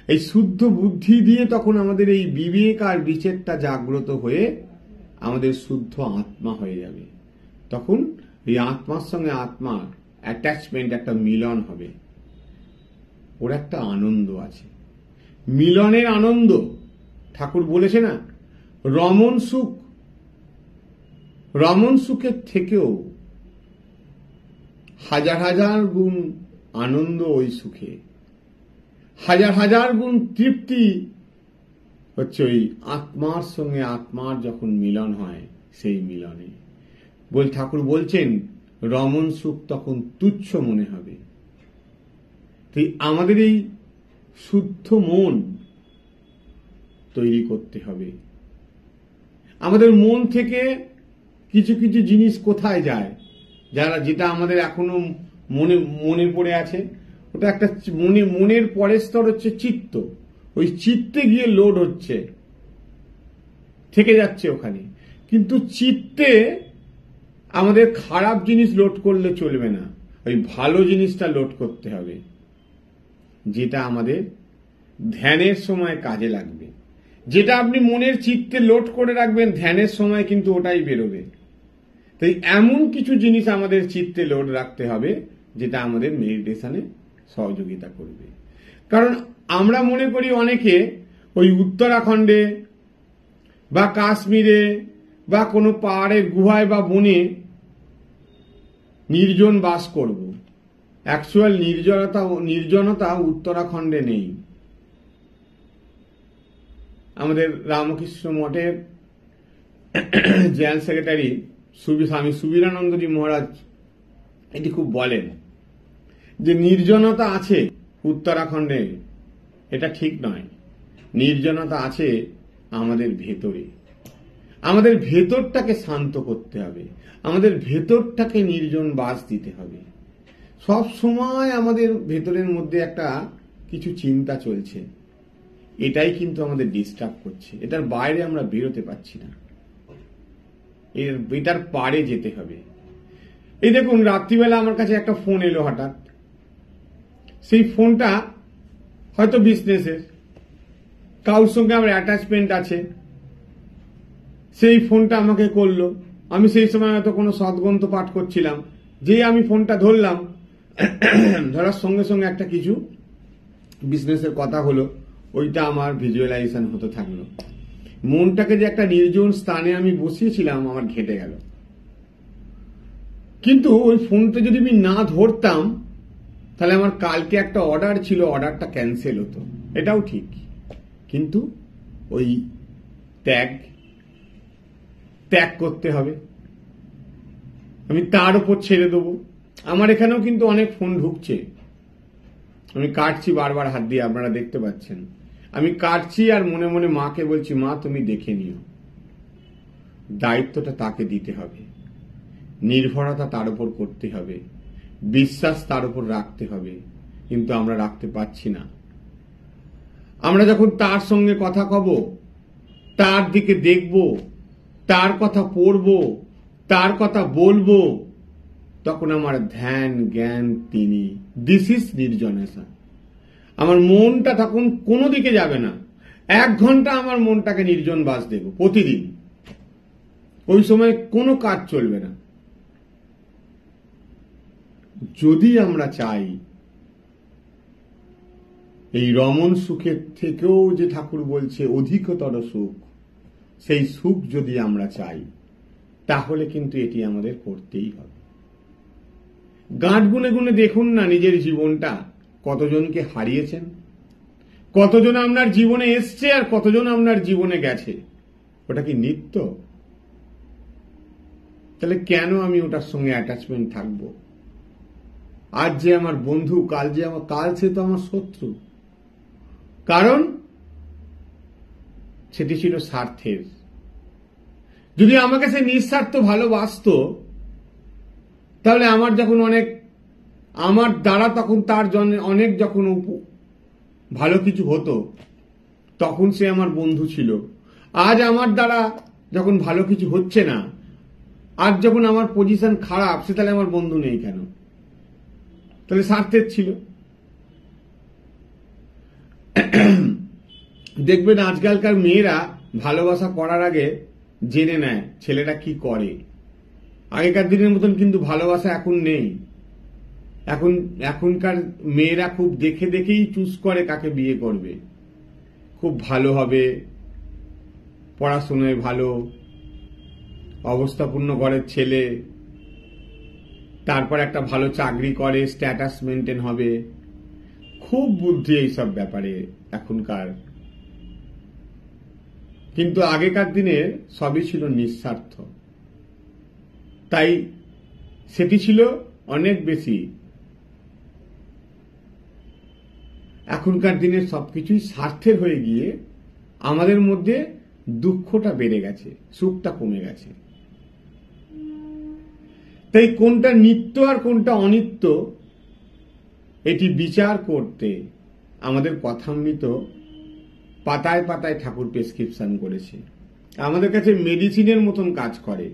এই শুদ্ধ বুদ্ধি দিয়ে তখন আমাদের এই বিবেক আর বিচারটা জাগ্রত হয়ে আমাদের শুদ্ধ আত্মা হয়ে যাবে। তখন এই আত্মার সঙ্গে আত্মার অ্যাটাচমেন্ট, একটা মিলন হবে। ওর একটা আনন্দ আছে, মিলনের আনন্দ। ঠাকুর বলেছে না, রমণ সুখ, রমণ সুখের থেকেও হাজার হাজার গুণ আনন্দ ওই সুখে, হাজার হাজার গুণ তৃপ্তি হচ্ছে ওই আত্মার সঙ্গে আত্মার যখন মিলন হয় সেই মিলনে। ঠাকুর বলছেন রমণ সুখ তখন তুচ্ছ মনে হবে। তাই আমাদের এই শুদ্ধ মন তৈরি করতে হবে। আমাদের মন থেকে কিছু কিছু জিনিস কোথায় যায়, যেটা আমাদের এখনো মনে পড়ে আছে, ওটা একটা মনের পরের স্তর হচ্ছে চিত্ত। ওই চিত্তে গিয়ে লোড হচ্ছে, থেকে যাচ্ছে ওখানে। কিন্তু চিত্তে আমাদের খারাপ জিনিস লোড করলে চলবে না, ওই ভালো জিনিসটা লোড করতে হবে, যেটা আমাদের ধ্যানের সময় কাজে লাগবে। যেটা আপনি মনের চিত্তে লোড করে রাখবেন ধ্যানের সময় কিন্তু ওটাই বেরোবে। তাই এমন কিছু জিনিস আমাদের চিত্তে লোড রাখতে হবে যেটা আমাদের মেডিটেশনে সহযোগিতা করবে। কারণ আমরা মনে করি অনেকে ওই উত্তরাখণ্ডে বা কাশ্মীরে বা কোনো পাহাড়ের গুহায় বা বনে নির্জন বাস করব। অ্যাকচুয়াল নির্জনতা উত্তরাখণ্ডে নেই। আমাদের রামকৃষ্ণ মঠের জেনারেল সেক্রেটারি স্বামী সুবীরানন্দজি মহারাজ এটি খুব বলেন যে নির্জনতা আছে উত্তরাখণ্ডে, এটা ঠিক নয়। নির্জনতা আছে আমাদের ভেতরে। আমাদের ভেতরটাকে শান্ত করতে হবে, আমাদের ভেতরটাকে নির্জন বাস দিতে হবে। সব সময় আমাদের ভেতরের মধ্যে একটা কিছু চিন্তা চলছে, এটাই কিন্তু আমাদের ডিস্টার্ব করছে। এটার বাইরে আমরা বেরোতে পারছি না, এটার পারে যেতে হবে। এই দেখুন রাত্রিবেলা আমার কাছে একটা ফোন এলো হঠাৎ। সেই ফোনটা হয়তো বিজনেসের, কারোর সঙ্গে আমার অ্যাটাচমেন্ট আছে, সেই ফোনটা আমাকে করলো। আমি সেই সময় হয়তো কোনো সদ্গ্রন্থ পাঠ করছিলাম, যেই আমি ফোনটা ধরলাম, ধরার সঙ্গে সঙ্গে একটা কিছু বিজনেসের কথা হলো, ওইটা আমার ভিজুয়ালাইজেশন হতে থাকলো। মনটাকে যে একটা নির্জন স্থানে আমি বসিয়েছিলাম আমার ঘেটে গেল। কিন্তু ওই ফোনটা যদি আমি না ধরতাম তাহলে আমার কালকে একটা অর্ডার ছিল, অর্ডারটা ক্যান্সেল হতো, এটাও ঠিক। কিন্তু ওই ত্যাগ করতে হবে, আমি তার উপর ছেড়ে দেবো। আমার এখানেও কিন্তু অনেক ফোন ঢুকছে, আমি কাটছি বারবার হাত দিয়ে, আপনারা দেখতে পাচ্ছেন। আমি কাটছি আর মনে মনে মাকে বলছি, মা তুমি দেখে নিও। দায়িত্বটা তাকে দিতে হবে, নির্ভরতা তার উপর করতে হবে, বিশ্বাস তার উপর রাখতে হবে। কিন্তু আমরা রাখতে পারছি না। আমরা যখন তার সঙ্গে কথা কব, তার দিকে দেখব, তার কথা পড়ব, তার কথা বলবো, তখন আমার ধ্যান জ্ঞান তিনি। দিস ইজ নির্জনেশন। আমার মনটা তখন কোনো দিকে যাবে না। 1 ঘন্টা আমার মনটাকে নির্জন বাস দেব প্রতিদিন। ওই সময় কোনো কাজ চলবে না। যদি আমরা চাই এই রমণ সুখের থেকেও যে ঠাকুর বলছে অধিকতর সুখ, সেই সুখ যদি আমরা চাই তাহলে কিন্তু এটি আমাদের করতেই হবে। গাঁট গুনে গুনে দেখুন না নিজের জীবনটা, কতজনকে হারিয়েছেন, কতজন আপনার জীবনে এসছে আর কতজন আপনার জীবনে গেছে। ওটা কি নিত্য? তাহলে কেন আমি ওটার সঙ্গে অ্যাটাচমেন্ট থাকবো? আজ যে আমার বন্ধু, কাল সে তো আমার শত্রু। কারণ সেটি ছিল স্বার্থের। যদি আমাকে সে নিঃস্বার্থ ভালোবাসতো, তাহলে আমার দ্বারা তখন তার জন্য অনেক যখন ভালো কিছু হতো, তখন সে আমার বন্ধু ছিল। আজ আমার দ্বারা যখন ভালো কিছু হচ্ছে না, আজ যখন আমার পজিশন খারাপ, সে তাহলে আমার বন্ধু নেই কেন? তাহলে স্বার্থের ছিল। দেখবেন আজকালকার মেয়েরা ভালোবাসা করার আগে জেনে নেয় ছেলেটা কি করে। আগেকার দিনের মতন কিন্তু ভালোবাসা এখন নেই। এখনকার মেয়েরা খুব দেখে দেখেই চুজ করে কাকে বিয়ে করবে। খুব ভালো হবে, পড়াশোনায় ভালো, অবস্থাপূর্ণ ঘরের ছেলে, তারপর একটা ভালো চাকরি করে, স্ট্যাটাস মেনটেন হবে। খুব বুদ্ধি এইসব ব্যাপারে এখনকার, কিন্তু আগেকার দিনের সবই ছিল নিঃস্বার্থ, তাই সেটি ছিল অনেক বেশি। এখনকার দিনের সবকিছুই স্বার্থের হয়ে গিয়ে আমাদের মধ্যে দুঃখটা বেড়ে গেছে, সুখটা কমে গেছে। তাই কোনটা নিত্য আর কোনটা অনিত্য এটি বিচার করতে আমাদের কথামৃত পাতায় পাতায় ঠাকুর প্রেসক্রিপশন করেছে, আমাদের কাছে মেডিসিনের মতন কাজ করে।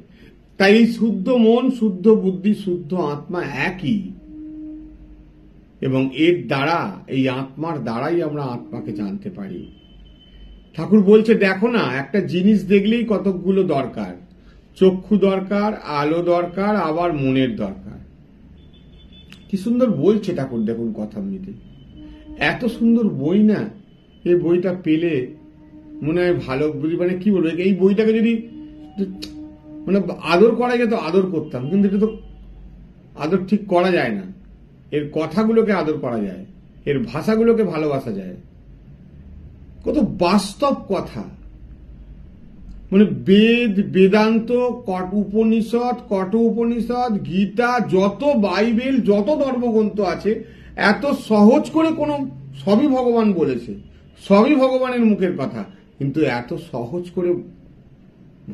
তাই শুদ্ধ মন, শুদ্ধ বুদ্ধি, শুদ্ধ আত্মা একই, এবং এর দ্বারা, এই আত্মার দ্বারাই আমরা আত্মাকে জানতে পারি। ঠাকুর বলছে, দেখো না, একটা জিনিস দেখলেই কতকগুলো দরকার, চক্ষু দরকার, আলো দরকার, আবার মনের দরকার। কি সুন্দর বলছে ঠাকুর, দেখুন কথামৃতে। এত সুন্দর বই না, এই বইটা পেলে মনে হয় ভালো, মানে কি বলবো, এই বইটাকে যদি মানে আদর করা যেত আদর করতাম, কিন্তু এটা তো আদর ঠিক করা যায় না। এর কথাগুলোকে আদর করা যায়, এর ভাষাগুলোকে ভালোবাসা যায়। কত বাস্তব কথা, মানে বেদ, বেদান্ত, কঠ উপনিষদ, গীতা, যত বাইবেল, যত ধর্মগ্রন্থ আছে, এত সহজ করে সবই ভগবান বলেছে, সবই ভগবানের মুখের কথা, কিন্তু এত সহজ করে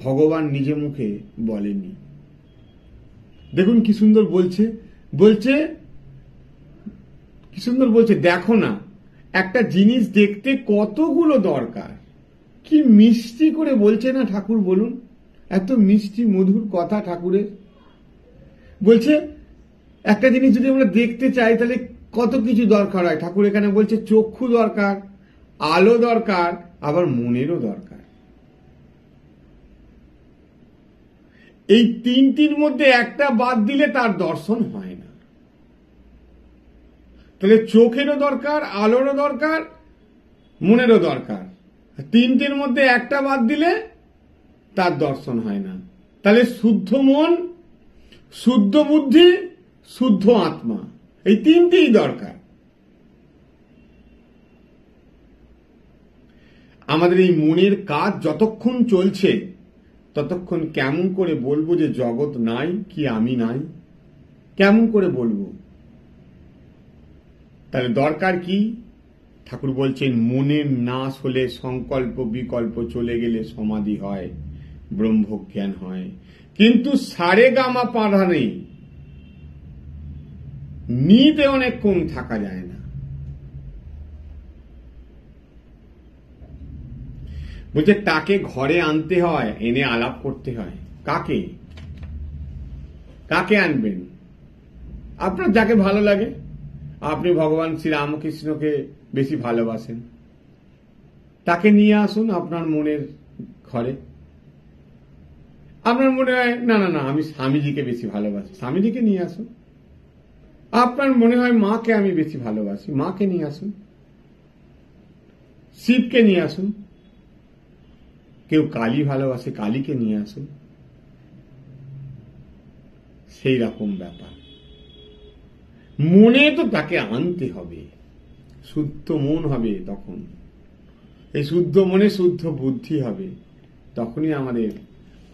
ভগবান নিজে মুখে বলেননি। দেখুন কি সুন্দর বলছে, কি সুন্দর বলছে, দেখো না, একটা জিনিস দেখতে কতগুলো দরকার। কি মিষ্টি করে বলছে না ঠাকুর, বলুন, এত মিষ্টি মধুর কথা ঠাকুরের। বলছে একটা জিনিস যদি আমরা দেখতে চাই তাহলে কত কিছু দরকার হয়। ঠাকুর এখানে বলছে চক্ষু দরকার, আলো দরকার, আবার মনেরও দরকার। এই তিনটির মধ্যে একটা বাদ দিলে তার দর্শন হয় না। তাহলে চোখেরও দরকার, আলোরও দরকার, মনেরও দরকার। তিনটির মধ্যে একটা বাদ দিলে তার দর্শন হয় না। তাহলে শুদ্ধ মন, শুদ্ধ বুদ্ধি, শুদ্ধ আত্মা, এই তিনটেই দরকার। আমাদের এই মনের কাজ যতক্ষণ চলছে ততক্ষণ কেমন করে বলবো যে জগৎ নাই, কি আমি নাই? কেমন করে বলবো? তাহলে দরকার কি? ঠাকুর বলছেন, মনের নাশ হলে, সংকল্প বিকল্প চলে গেলে সমাধি হয়, ব্রহ্মজ্ঞান হয়। কিন্তু সারে গামা পাধা নেই, নিতে অনেকক্ষণ থাকা যায় না। বলছে তাকে ঘরে আনতে হয়, এনে আলাপ করতে হয়। কাকে? কাকে আনবেন? আপনার যাকে ভালো লাগে। আপনি ভগবান শ্রী রামকৃষ্ণকে বেশি ভালোবাসেন, তাকে নিয়ে আসুন আপনার মনের ঘরে। আপনার মনে হয় না না না আমি স্বামীজিকে বেশি ভালোবাসি, স্বামীজিকে নিয়ে আসুন। আপনার মনে হয় মাকে আমি বেশি ভালোবাসি, মাকে নিয়ে আসুন। শিবকে নিয়ে আসুন। কেউ কালী ভালোবাসে, কালীকে নিয়ে আসুন। সেই রকম ব্যাপার, মনে তো তাকে আনতে হবে, শুদ্ধ মন হবে তখন। এই শুদ্ধ মনে শুদ্ধ বুদ্ধি হবে, তখনই আমাদের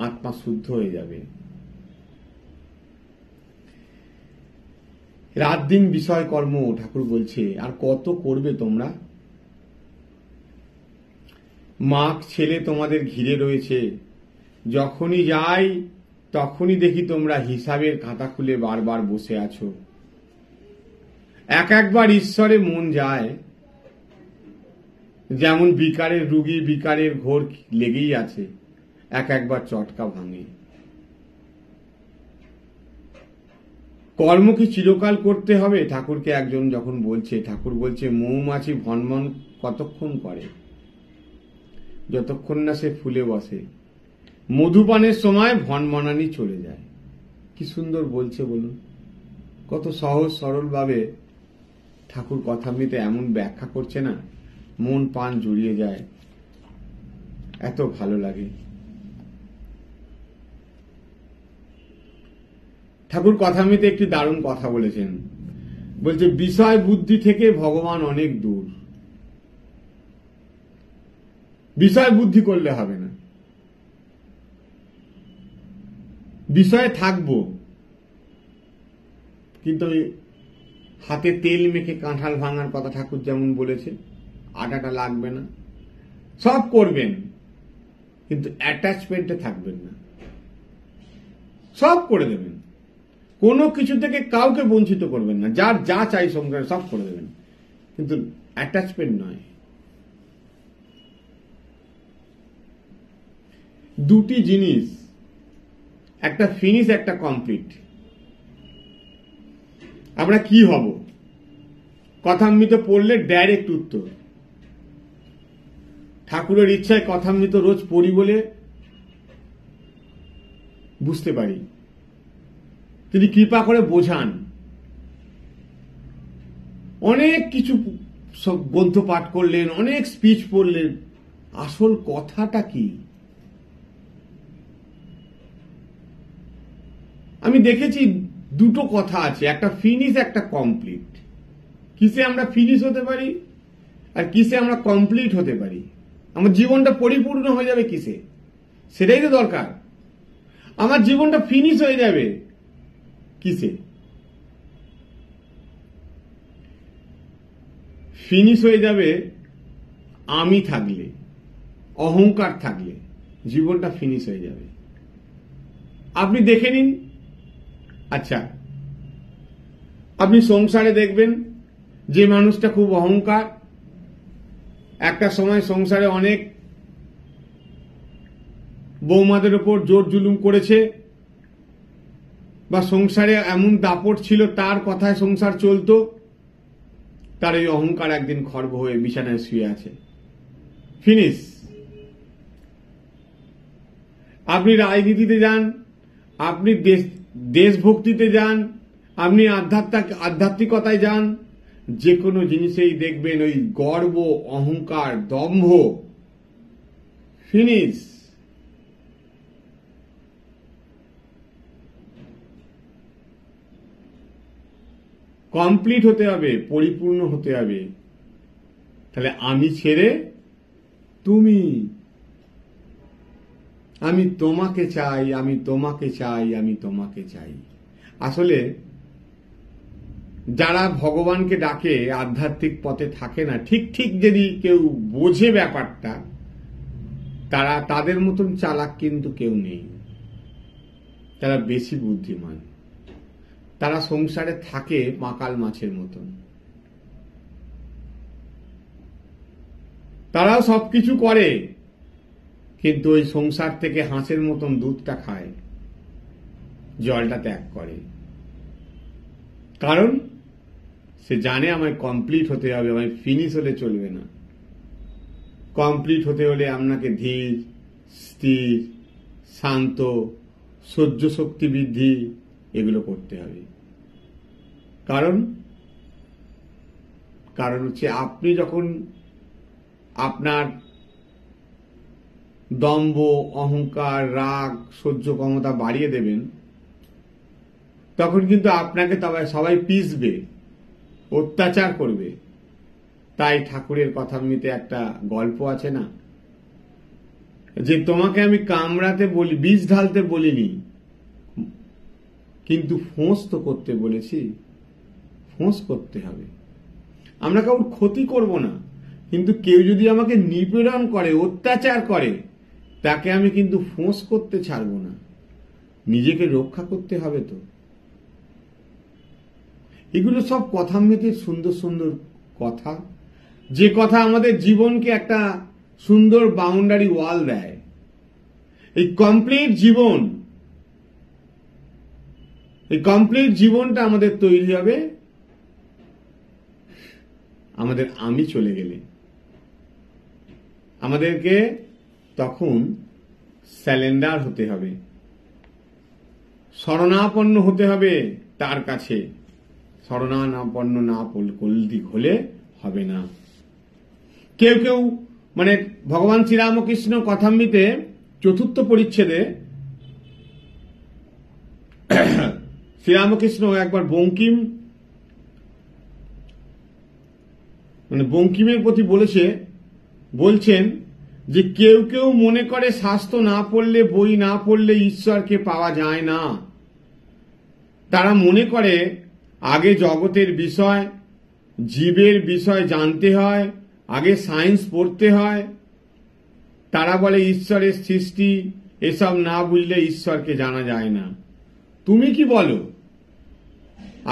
আত্মা শুদ্ধ হয়ে যাবে। রাত দিন বিষয় কর্ম, ঠাকুর বলছে, আর কত করবে তোমরা? মাখ ছেলে তোমাদের ঘিরে রয়েছে, যখনই যাই তখনই দেখি তোমরা হিসাবের খাতা খুলে বারবার বসে আছো। একবার ঈশ্বরে মন যায়, যেমন বিকারের রুগী, বিকারের ঘোর লেগেই আছে, একবার চটকা ভাঙে। কর্ম কি চিরকাল করতে হবে? ঠাকুরকে একজন যখন বলছে, ঠাকুর বলছে, মৌমাছি ভনভন কতক্ষণ করে? যতক্ষণ না সে ফুলে বসে। মধুপানের সময় ভনভনানি চলে যায়। কি সুন্দর বলছে বলুন, কত সহজ সরল ভাবে ঠাকুর কথামৃতে এমন ব্যাখ্যা করছে না, মন প্রাণ জুড়িয়ে যায়, এত ভালো লাগে। ঠাকুর কথামৃতে একটি দারুণ কথা বলেছেন, বলছে বিষয় বুদ্ধি থেকে ভগবান অনেক দূর। বিষয় বুদ্ধি করলে হবে না, বিষয়ে থাকবো কিন্তু ওই হাতে তেল মেখে কাঁঠাল ভাঙার কথা ঠাকুর যেমন বলেছে, আটাটা লাগবে না, সব করবেন কিন্তু অ্যাটাচমেন্টে থাকবেন না। সব করে দেবেন, কোনো কিছু থেকে কাউকে বঞ্চিত করবেন না, যার যা চাই সংসারে সব করে দেবেন, কিন্তু অ্যাটাচমেন্ট নয়। দুটি জিনিস, একটা ফিনিশ, একটা কমপ্লিট। আমরা কি হব? কথামৃত পড়লে ডাইরেক্ট উত্তর। ঠাকুরের ইচ্ছায় কথামৃত রোজ পড়ি বলে বুঝতে পারি। তিনি কৃপা করে বোঝান। অনেক কিছু গ্রন্থ পাঠ করলেন, অনেক স্পিচ পড়লেন, আসল কথাটা কি? আমি দেখেছি দুটো কথা আছে, একটা ফিনিশ, একটা কমপ্লিট। কিসে আমরা ফিনিশ হতে পারি আর কিসে আমরা কমপ্লিট হতে পারি? আমার জীবনটা পরিপূর্ণ হয়ে যাবে কিসে? সেটাই তো দরকার। আমার জীবনটা ফিনিশ হয়ে যাবে কিসে? ফিনিশ হয়ে যাবে আমি থাকলে, অহংকার থাকলে জীবনটা ফিনিশ হয়ে যাবে। আপনি দেখে নিন। আচ্ছা, আপনি সংসারে দেখবেন যে মানুষটা খুব অহংকার, একটা সময় সংসারে অনেক বৌমাদের উপর জোর জুলুম করেছে, বা সংসারে এমন দাপট ছিল তার কথায় সংসার চলতো, তার এই অহংকার একদিন খর্ব হয়ে বিছানায় শুয়ে আছে, ফিনিশ। আপনি রাজনীতিতে যান, আপনি দেশভক্তিতে যান, আপনি আধ্যাত্মিকতায় যান, যে কোনো জিনিসেই দেখবেন ওই গর্ব, অহংকার, দম্ভ, ফিনিশ। কমপ্লিট হতে হবে, পরিপূর্ণ হতে হবে। তাহলে আমি ছেড়ে তুমি, আমি তোমাকে চাই, আমি তোমাকে চাই, আমি তোমাকে চাই। আসলে যারা ভগবানকে ডাকে, আধ্যাত্মিক পথে থাকে না, ঠিক ঠিক যদি কেউ বোঝে ব্যাপারটা, তারা তাদের মতন চালাক কিন্তু কেউ নেই। তারা বেশি বুদ্ধিমান। তারা সংসারে থাকে মাকাল মাছের মতন। তারাও সবকিছু করে, কিন্তু ওই সংসার থেকে হাঁসের মতন দুধটা খায়, জলটা ত্যাগ করে। কারণ সে জানে আমায় কমপ্লিট হতে হবে, আমায় ফিনিশ হলে চলবে না। কমপ্লিট হতে হলে আপনাকে ধীর, স্থির, শান্ত, সহ্য শক্তি বৃদ্ধি এগুলো করতে হবে। কারণ হচ্ছে আপনি যখন আপনার দম্ভ, অহংকার, রাগ, সহ্য ক্ষমতা বাড়িয়ে দেবেন, তখন কিন্তু আপনাকে সবাই পিষবে, অত্যাচার করবে। তাই ঠাকুরের কথামৃতে একটা গল্প আছে না, যে তোমাকে আমি কামড়াতে বলি, বিষ ঢালতে বলিনি, কিন্তু ফোঁস তো করতে বলেছি। ফোঁস করতে হবে। আমরা কাউর ক্ষতি করব না, কিন্তু কেউ যদি আমাকে নিপীড়ন করে, অত্যাচার করে, তাকে আমি কিন্তু ফোঁস করতে ছাড়ব না। নিজেকে রক্ষা করতে হবে তো। এগুলো সব কথামৃতের সুন্দর সুন্দর কথা, যে কথা আমাদের জীবনকে একটা সুন্দর বাউন্ডারি ওয়াল দেয়। এই কমপ্লিট জীবনটা আমাদের তৈরি হবে আমাদের আমি চলে গেলে। আমাদেরকে তখন স্যালেন্ডার হতে হবে, শরণাপন্ন হতে হবে তার কাছে। শরণাপন্ন না হলে হবে না। কেউ কেউ মানে ভগবান শ্রীরামকৃষ্ণ কথামৃতে ৪র্থ পরিচ্ছেদে শ্রীরামকৃষ্ণ একবার বঙ্কিমের প্রতি বলছেন যে কেউ কেউ মনে করে শাস্ত্র না পড়লে, বই না পড়লে ঈশ্বরকে পাওয়া যায় না। তারা মনে করে আগে জগতের বিষয়, জীবের বিষয় জানতে হয়, আগে সায়েন্স পড়তে হয়। তারা বলে ঈশ্বরের সৃষ্টি, এসব না বুঝলে ঈশ্বরকে জানা যায় না। তুমি কি বলো,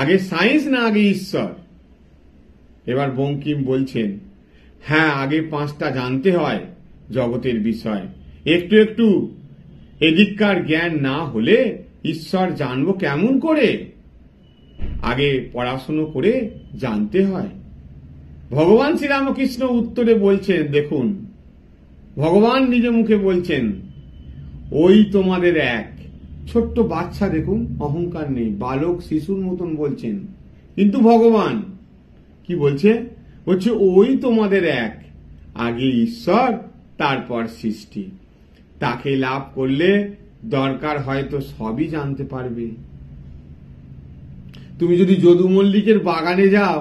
আগে সায়েন্স না আগে ঈশ্বর? এবার বঙ্কিম বলছেন, হ্যাঁ, আগে 5টা জানতে হয় জগতের বিষয়। একটু একটু এদিককার জ্ঞান না হলে ঈশ্বর জানবো কেমন করে? আগে পড়াশুনো করে জানতে হয়। ভগবান শ্রীরামকৃষ্ণ উত্তরে বলছেন, দেখুন, ভগবান নিজ মুখে বলছেন, ওই তোমাদের এক। ছোট্ট বাচ্চা, দেখুন, অহংকার নেই, বালক শিশুর মতন বলছেন। কিন্তু ভগবান কি বলছে? ওই তোমাদের এক, আগে ঈশ্বর, তারপর সৃষ্টি। তাকে লাভ করলে দরকার হয়তো সবই জানতে পারবে। তুমি যদি যদু মল্লিকের বাগানে যাও,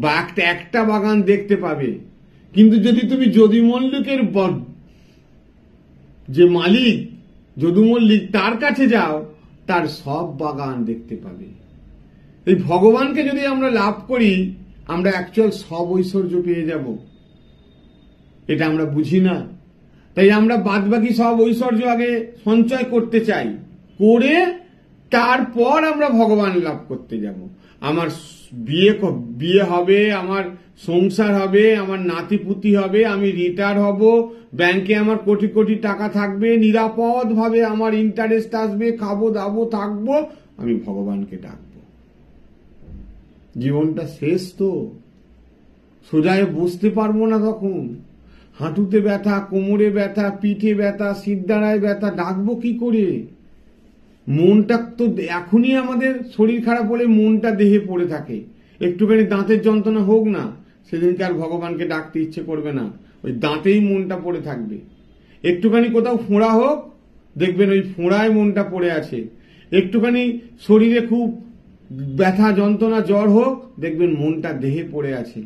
বা একটা বাগান দেখতে পাবে, কিন্তু যদি তুমি যদু মল্লিকের যে মালিক যদু মল্লিক, তার কাছে যাও, তার সব বাগান দেখতে পাবে। এই ভগবানকে যদি আমরা লাভ করি, আমরা অ্যাকচুয়াল সব ঐশ্বর্য পেয়ে যাব। এটা আমরা বুঝি না। তাই আমরা বাদবাকি সব ঐশ্বর্য আগে সঞ্চয় করতে চাই, করে তারপর আমরা ভগবান লাভ করতে যাব। আমার বিয়ে হবে, আমার সংসার হবে, আমার নাতিপুতি হবে, আমি রিটায়ার হব, ব্যাংকে আমার কোটি কোটি টাকা থাকবে, নিরাপদ ভাবে আমার ইন্টারেস্ট আসবে, খাবো দাবো থাকবো, আমি ভগবানকে ডাকবো। জীবনটা শেষ তো, সোজায় বসতে পারবো না তখন। হাঁটুতে ব্যথা, কোমরে ব্যথা, পিঠে ব্যথা, সিদ্ধারায় ব্যথা, ডাকবো কি করে? মনটা তো এখনই আমাদের শরীর খারাপ হলে মনটা দেহে পড়ে থাকে। একটুখানি দাঁতের যন্ত্রণা হোক না, সেদিনকে আর ভগবানকে ডাকতে ইচ্ছে করবে না, ওই দাঁতেই মনটা পড়ে থাকবে। একটুখানি কোথাও ফোঁড়া হোক, দেখবেন ওই ফোঁড়ায় মনটা পড়ে আছে। একটুখানি শরীরে খুব ব্যথা যন্ত্রণা জ্বর হোক, দেখবেন মনটা দেহে পড়ে আছে,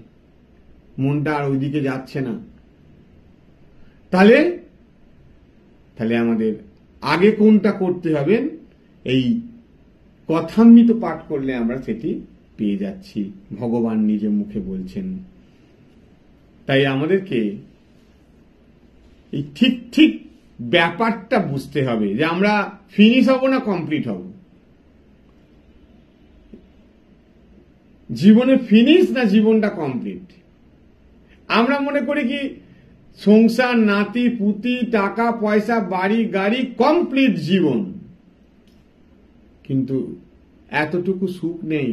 মনটা আর ওইদিকে যাচ্ছে না। তাহলে আমাদের আগে কোনটা করতে হবে? এই কথামৃত পাঠ করলে আমরা সেটি পেয়ে যাচ্ছি, ভগবান নিজে মুখে বলছেন। তাই আমাদেরকে এই ঠিক ব্যাপারটা বুঝতে হবে যে আমরা ফিনিশ হব না কমপ্লিট হব। জীবনে ফিনিশ না জীবনটা কমপ্লিট। আমরা মনে করি কি সংসার, নাতি পুতি, টাকা পয়সা, বাড়ি গাড়ি, কমপ্লিট জীবন। কিন্তু এতটুকু সুখ নেই,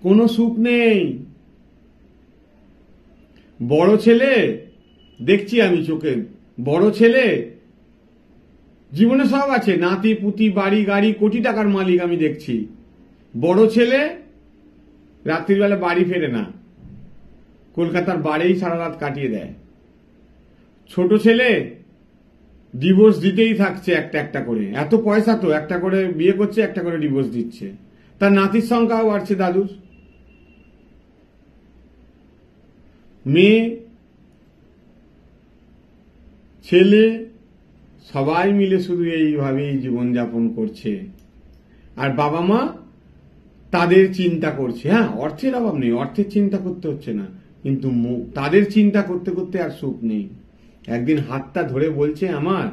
কোনো সুখ নেই। বড় ছেলে দেখছি আমি চোখে, বড় ছেলে জীবনে সব আছে, নাতি পুতি, বাড়ি গাড়ি, কোটি টাকার মালিক আমি দেখছি। বড় ছেলে রাত্রিবেলা বাড়ি ফেরে না, কলকাতার বাড়িই সারা রাত কাটিয়ে দেয়। ছোট ছেলে ডিভোর্স দিতেই থাকছে একটা করে, এত পয়সা তো, একটা করে বিয়ে করছে, একটা করে ডিভোর্স দিচ্ছে। তার নাতির সংখ্যাও বাড়ছে দাদুর। মেয়ে ছেলে সবাই মিলে শুধু এইভাবেই জীবনযাপন করছে। আর বাবা মা তাদের চিন্তা করছে। হ্যাঁ, অর্থের অভাব নেই, অর্থের চিন্তা করতে হচ্ছে না, কিন্তু তাদের চিন্তা করতে করতে আর সুখ নেই। একদিন হাতটা ধরে বলছে, আমার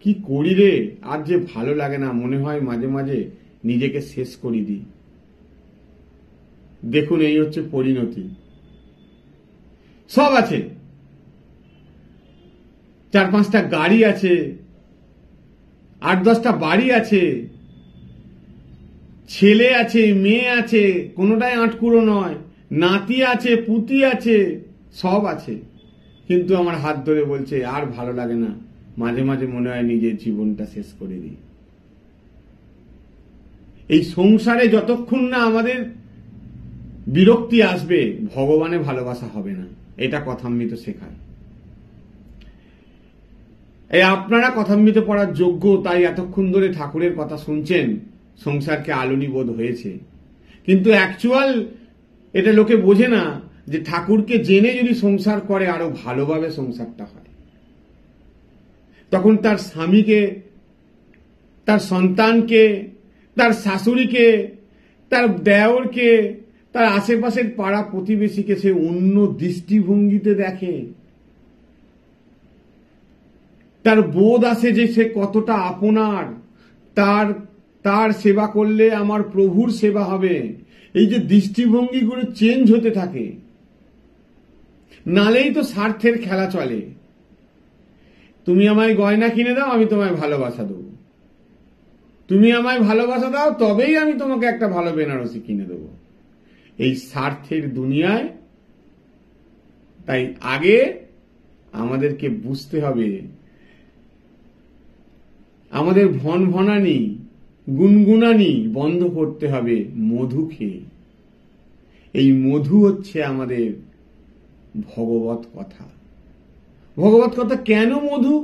কি করি রে, আর যে ভালো লাগে না, মনে হয় মাঝে মাঝে নিজেকে শেষ করে দিই। দেখুন, এই হচ্ছে পরিণতি। সব আছে, 4-5টা গাড়ি আছে, 8-10টা বাড়ি আছে, ছেলে আছে, মেয়ে আছে, কোনোটাই আটকুড়ো নয়, নাতি আছে, পুতি আছে, সব আছে। কিন্তু আমার হাত ধরে বলছে আর ভালো লাগে না, মাঝে মাঝে মনে হয় নিজের জীবনটা শেষ করে দিই। এই সংসারে যতক্ষণ না আমাদের বিরক্তি আসবে, ভগবানে ভালোবাসা হবে না। এটা কথামৃত শেখায়। এই আপনারা কথামৃত পড়ার যোগ্য, তাই এতক্ষণ ধরে ঠাকুরের কথা শুনছেন। সংসারকে আলোনি বোধ হয়েছে, কিন্তু অ্যাকচুয়াল এটা লোকে বোঝে না যে ঠাকুরকে জেনে যদি সংসার করে আরো ভালোভাবে সংসারটা হয়। তখন তার স্বামীকে, তার সন্তানকে, তার শাশুড়িকে, তার দেওরকে, তার আশেপাশের পাড়া প্রতিবেশীকে সে অন্য দৃষ্টিভঙ্গিতে দেখে। তার বোধ আসে যে সে কতটা আপনার, তার সেবা করলে আমার প্রভুর সেবা হবে। এই যে দৃষ্টিভঙ্গিগুলো চেঞ্জ হতে থাকে, নালেই তো স্বার্থের খেলা চলে। তুমি আমায় গয়না কিনে দাও, আমি তোমায় ভালোবাসা দেবো। তুমি আমায় ভালোবাসা দাও, তবেই আমি তোমাকে একটা ভালো বেনারসি কিনে দেবো। এই স্বার্থের দুনিয়ায় তাই আগে আমাদেরকে বুঝতে হবে, আমাদের ভনভনানি, গুনগুনানি বন্ধ করতে হবে মধু খেয়ে। এই মধু হচ্ছে আমাদের ভগবত কথা। ভগবত কথা কেন মধু?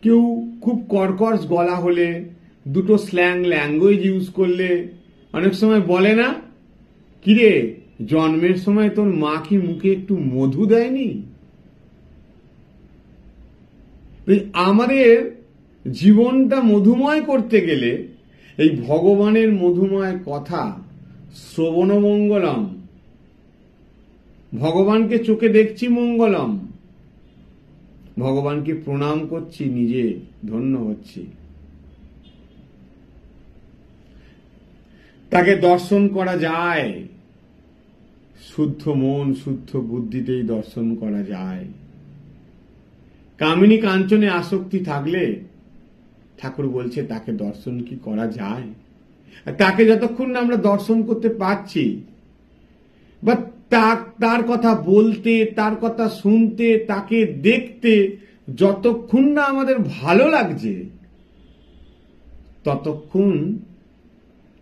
কেউ খুব কর্কশ গলা হলে, দুটো স্ল্যাং ল্যাঙ্গুয়েজ ইউজ করলে অনেক সময় বলে না, কিরে জন্মের সময় তোর মা কি মুখে একটু মধু দেয়নি? আমাদের জীবনটা মধুময় করতে গেলে এই ভগবানের মধুময় কথা শ্রবণ মঙ্গলম, ভগবানকে চোখে দেখছি মঙ্গলম, ভগবানকে প্রণাম করছি, নিজে ধন্য হচ্ছি। তাকে দর্শন করা যায়, শুদ্ধ মন শুদ্ধ বুদ্ধিতেই দর্শন করা যায়। কামিনী কাঞ্চনে আসক্তি থাকলে ঠাকুর বলছে তাকে দর্শন কি করা যায়? তাকে যতক্ষণ না আমরা দর্শন করতে পারছি, বা তার কথা বলতে, তার কথা শুনতে, তাকে দেখতে যতক্ষণ না আমাদের ভালো লাগছে, ততক্ষণ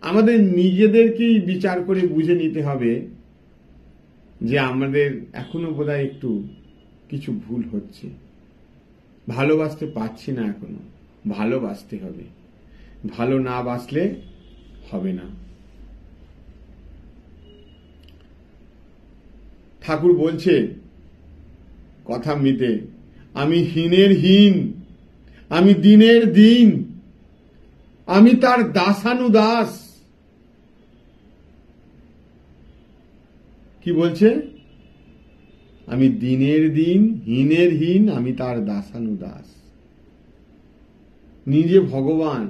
আমাদের নিজেদেরকেই বিচার করে বুঝে নিতে হবে যে আমাদের এখনো বোধহয় একটু কিছু ভুল হচ্ছে, ভালোবাসতে পারছি না এখনো। ভালোবাসতে হবে, ভালো না বাসলে হবে না। ঠাকুর বলছে কথামৃতে, আমি হীনের হীন, আমি দিনের দিন, আমি তার দাসানুদাস। কি বলছে? আমি দিনের দিন, হীনের হীন, আমি তার দাসানুদাস। নিজে ভগবান,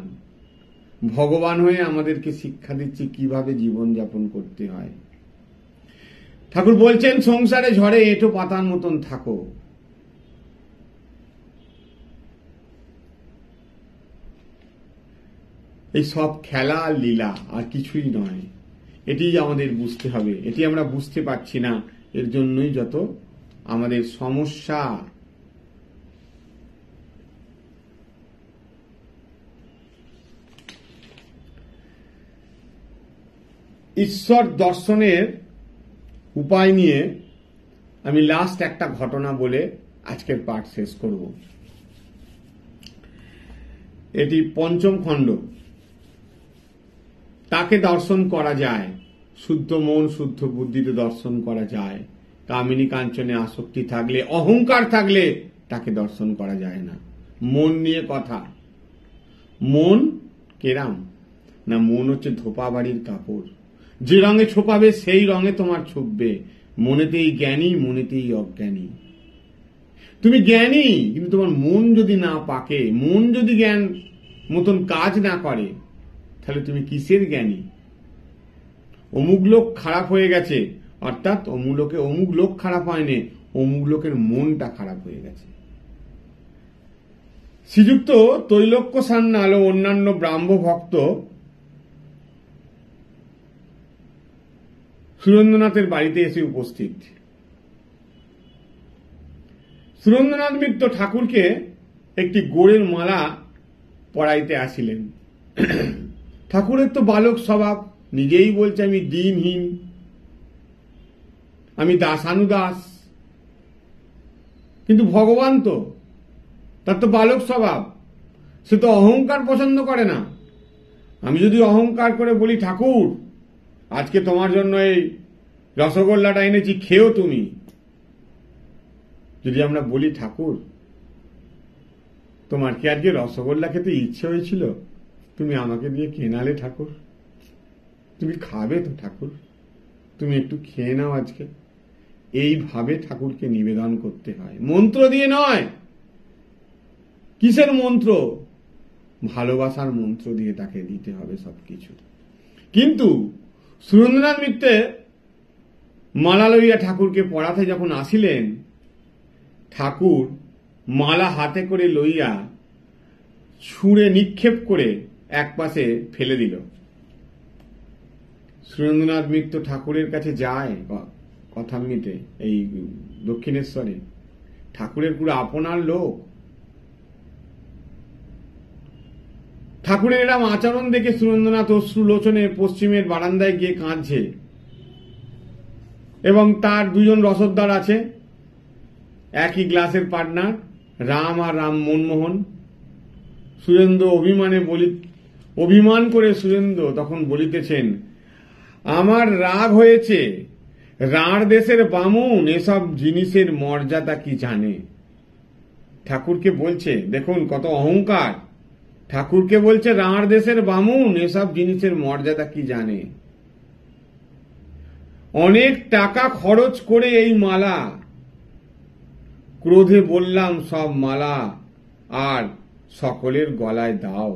ভগবান হয়ে আমাদেরকে শিক্ষা দিচ্ছে কিভাবে জীবন যাপন করতে হয়। ঠাকুর বলছেন সংসারে ঝড়ে এঁটো পাতার মতন থাকো। এই সব খেলা আর লীলা, আর কিছুই নয়। এটি আমাদের বুঝতে হবে। এটি আমরা বুঝতে পারছি না, এর জন্যই যত আমাদের সমস্যা। ঈশ্বর দর্শনের উপায় নিয়ে আমি লাস্ট একটা ঘটনা বলে আজকের পাঠ শেষ করব। এটি পঞ্চম খণ্ড। তাকে দর্শন করা যায়, শুদ্ধ মন শুদ্ধ বুদ্ধিতে দর্শন করা যায়। কামিনী কাঞ্চনে আসক্তি থাকলে, অহংকার থাকলে তাকে দর্শন করা যায় না। মন নিয়ে কথা। মন কেরাম না? মন হচ্ছে ধোপা বাড়ির কাপড়, যে রঙে ছোপাবে সেই রঙে তোমার ছুপবে। মনেতেই জ্ঞানী, মনেতেই অজ্ঞানী। তুমি জ্ঞানী, কিন্তু তোমার মন যদি না পাকে, মন যদি জ্ঞান মতন কাজ না করে, তাহলে তুমি কিসের জ্ঞানী? অমুক লোক খারাপ হয়ে গেছে, অর্থাৎ অমুক লোক খারাপ হয়নি, অমুক লোকের মনটা খারাপ হয়ে গেছে। শ্রীযুক্ত তৈলক্য সান্যাল ও অন্যান্য ব্রাহ্ম ভক্ত সুরেন্দ্রনাথের বাড়িতে এসে উপস্থিত। সুরেন্দ্রনাথ মিত্র ঠাকুরকে একটি গোড়ের মালা পরাইতে আসিলেন। ঠাকুরের তো বালক স্বভাব, নিজেই বলছে আমি দিনহীন, আমি দাসানুদাস। কিন্তু ভগবান তো, তার তো বালক স্বভাব, সে তো অহংকার পছন্দ করে না। আমি যদি অহংকার করে বলি ঠাকুর আজকে তোমার জন্য এই রসগোল্লাটা এনেছি, খেও তুমি, যদি আমরা বলি ঠাকুর তোমার কি আজকে রসগোল্লা খেতে ইচ্ছে হয়েছিল, তুমি আমাকে দিয়ে কেনালে ঠাকুর, তুমি খাবে তো ঠাকুর, তুমি একটু খেয়ে নাও আজকে, এইভাবে ঠাকুরকে নিবেদন করতে হয়, মন্ত্র দিয়ে নয়। কিসের মন্ত্র? ভালোবাসার মন্ত্র দিয়ে তাকে দিতে হবে সবকিছু। কিন্তু সুরেন্দ্রনাথ মিত্র মালা লইয়া ঠাকুরকে পড়াতে যখন আসিলেন, ঠাকুর মালা হাতে করে লইয়া ছুঁড়ে নিক্ষেপ করে একপাশে ফেলে দিল। সুরেন্দ্রনাথ মিত্র ঠাকুরের কাছে যায় কথামৃতে, এই দক্ষিণেশ্বরে, ঠাকুরের পুরো আপনার লোক। ঠাকুরের এরম আচরণ দেখে সুরেন্দ্রনাথ অশ্রুলোচনে পশ্চিমের বারান্দায় গিয়ে কাঁদছে, এবং তার দুজন রসদদার আছে, একই গ্লাসের পার্টনার, রাম আর রাম মনমোহন। সুরেন্দ্র অভিমান করে সুরেন্দ্র তখন বলিতেছেন, আমার রাগ হয়েছে, রাঁড় দেশের বামুন এসব জিনিসের মর্যাদা কি জানে। ঠাকুরকে বলছে, দেখুন কত অহংকার, ঠাকুরকে বলছে রাঁড় দেশের বামুন এসব জিনিসের মর্যাদা কি জানে। অনেক টাকা খরচ করে এই মালা, ক্রোধে বললাম সব মালা আর সকলের গলায় দাও।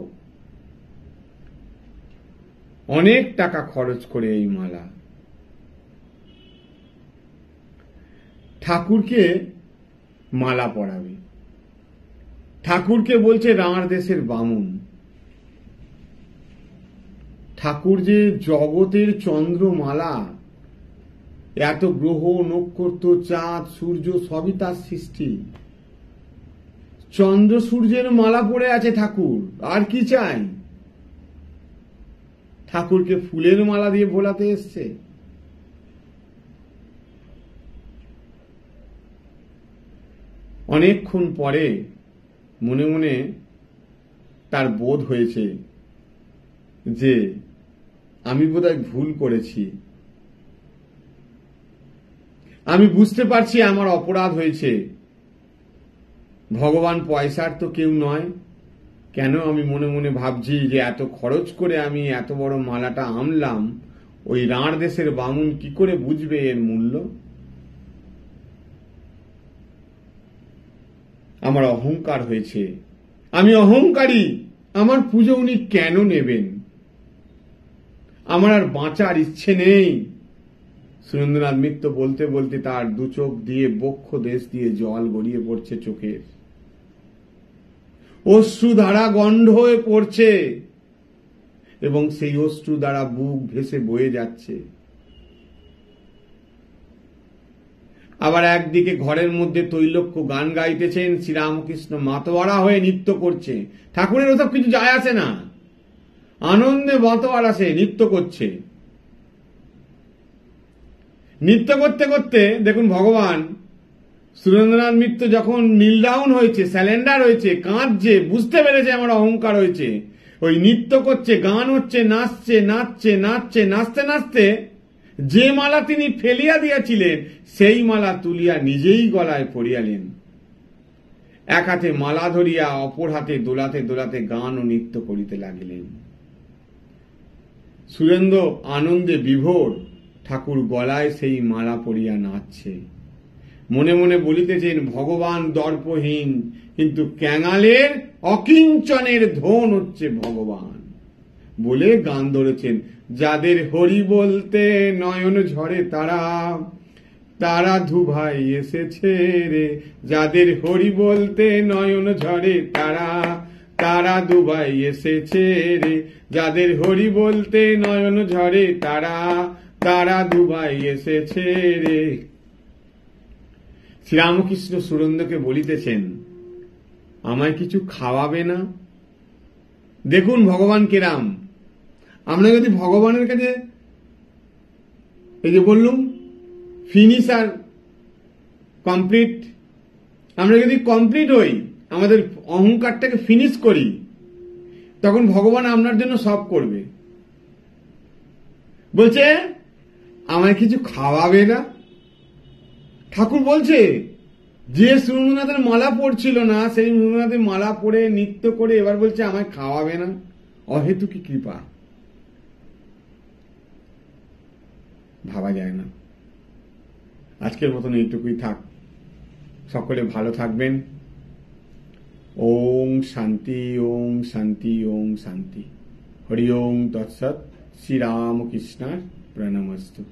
অনেক টাকা খরচ করে এই মালা। ঠাকুরকে মালা পরাবে, ঠাকুরকে বলছে রাঁড় দেশের বামুন। ঠাকুর যে জগতের চন্দ্রমালা, এত গ্রহ নক্ষত্র চাঁদ সূর্য সবই তার সৃষ্টি, চন্দ্র সূর্যের মালা পড়ে আছে ঠাকুর, আর কি চাই? ঠাকুরকে ফুলের মালা দিয়ে ভোলাতে এসছে। অনেকক্ষণ পরে মনে মনে তার বোধ হয়েছে যে আমি বোধহয় ভুল করেছি, আমি বুঝতে পারছি আমার অপরাধ হয়েছে। ভগবান পয়সার তো কেউ নয়, কেন আমি মনে মনে ভাবছি যে এত খরচ করে আমি এত বড় মালাটা আনলাম, ওই রাঁড় দেশের বামুন কি করে বুঝবে এর মূল্য? আমার অহংকার হয়েছে, আমি অহংকারী, আমার পুজো উনি কেন নেবেন? আমার আর বাঁচার ইচ্ছে নেই। সুরেন্দ্রনাথ মিত্র বলতে বলতে তার দু চোখ দিয়ে বক্ষ দেশ দিয়ে জল গড়িয়ে পড়ছে চোখের, অশ্রু ধারা গন্ধ হয়ে পড়ছে, এবং সেই অশ্রু দ্বারা বুক ভেসে বয়ে যাচ্ছে। আবার একদিকে ঘরের মধ্যে তৈলক্য গান গাইতেছেন, শ্রীরামকৃষ্ণ মাতোয়ারা হয়ে নৃত্য করছে। ঠাকুরের ওসব কিছু যায় আসে না, আনন্দে মাতোয়ারা সে নৃত্য করছে। নৃত্য করতে করতে দেখুন ভগবান সুরেন্দ্রনাথ মিত্র যখন নীল ডাউন হয়েছে, স্যালেন্ডার হয়েছে, কাঁদছে, বুঝতে পেরেছে আমার অহংকার হয়েছে, ওই নৃত্য করছে, গান হচ্ছে, নাচছে নাচছে নাচছে, নাচতে নাচতে যে মালা তিনি ফেলিয়া দিয়াছিলেন সেই মালা তুলিয়া নিজেই গলায় পরিয়ালেন। এক হাতে মালা ধরিয়া অপর হাতে দোলাতে দোলাতে গান ও নৃত্য করিতে লাগিলেন। সুরেন্দ্র আনন্দে বিভোর, ঠাকুর গলায় সেই মালা পরিয়া নাচছে। মনে মনে বলিতেছেন, ভগবান দর্পহীন, কিন্তু ক্যাঙালের অকিঞ্চনের ধন হচ্ছে ভগবান। বলে গান ধরেছেন, যাদের হরি বলতে নয়ন ঝরে তারা, তারা ধুভাই এসেছে রে। যাদের হরি বলতে নয়ন ঝরে তারা, তারা দুবাই এসেছে রে। যাদের হরি বলতে নয়ন ঝরে তারা, তারা দুবাই এসেছে রে। শ্রীরামকৃষ্ণ সুরেন্দ্রকে বলিতেছেন, আমায় কিছু খাওয়াবে না? দেখুন ভগবান কেরাম, আমরা যদি ভগবানের কাছে এই যে বললুম ফিনিশ আর কমপ্লিট, আমরা যদি কমপ্লিট হই, আমাদের অহংকারটাকে ফিনিশ করি, তখন ভগবান আপনার জন্য সব করবে। বলছে আমায় কিছু খাওয়াবে না? ঠাকুর বলছে যে শ্রীনাথের মালা পড়ছিল না, সেই শ্রীনাথের মালা পরে নৃত্য করে এবার বলছে আমায় খাওয়াবে না। অহেতুকি কৃপা, ভাবা যায় না। আজকের মতন এইটুকুই থাক। সকলে ভালো থাকবেন। ওম শান্তি, ওম শান্তি, ওম শান্তি। হরি ওম তৎসৎ। শ্রীরামকৃষ্ণ প্রণামস্তু।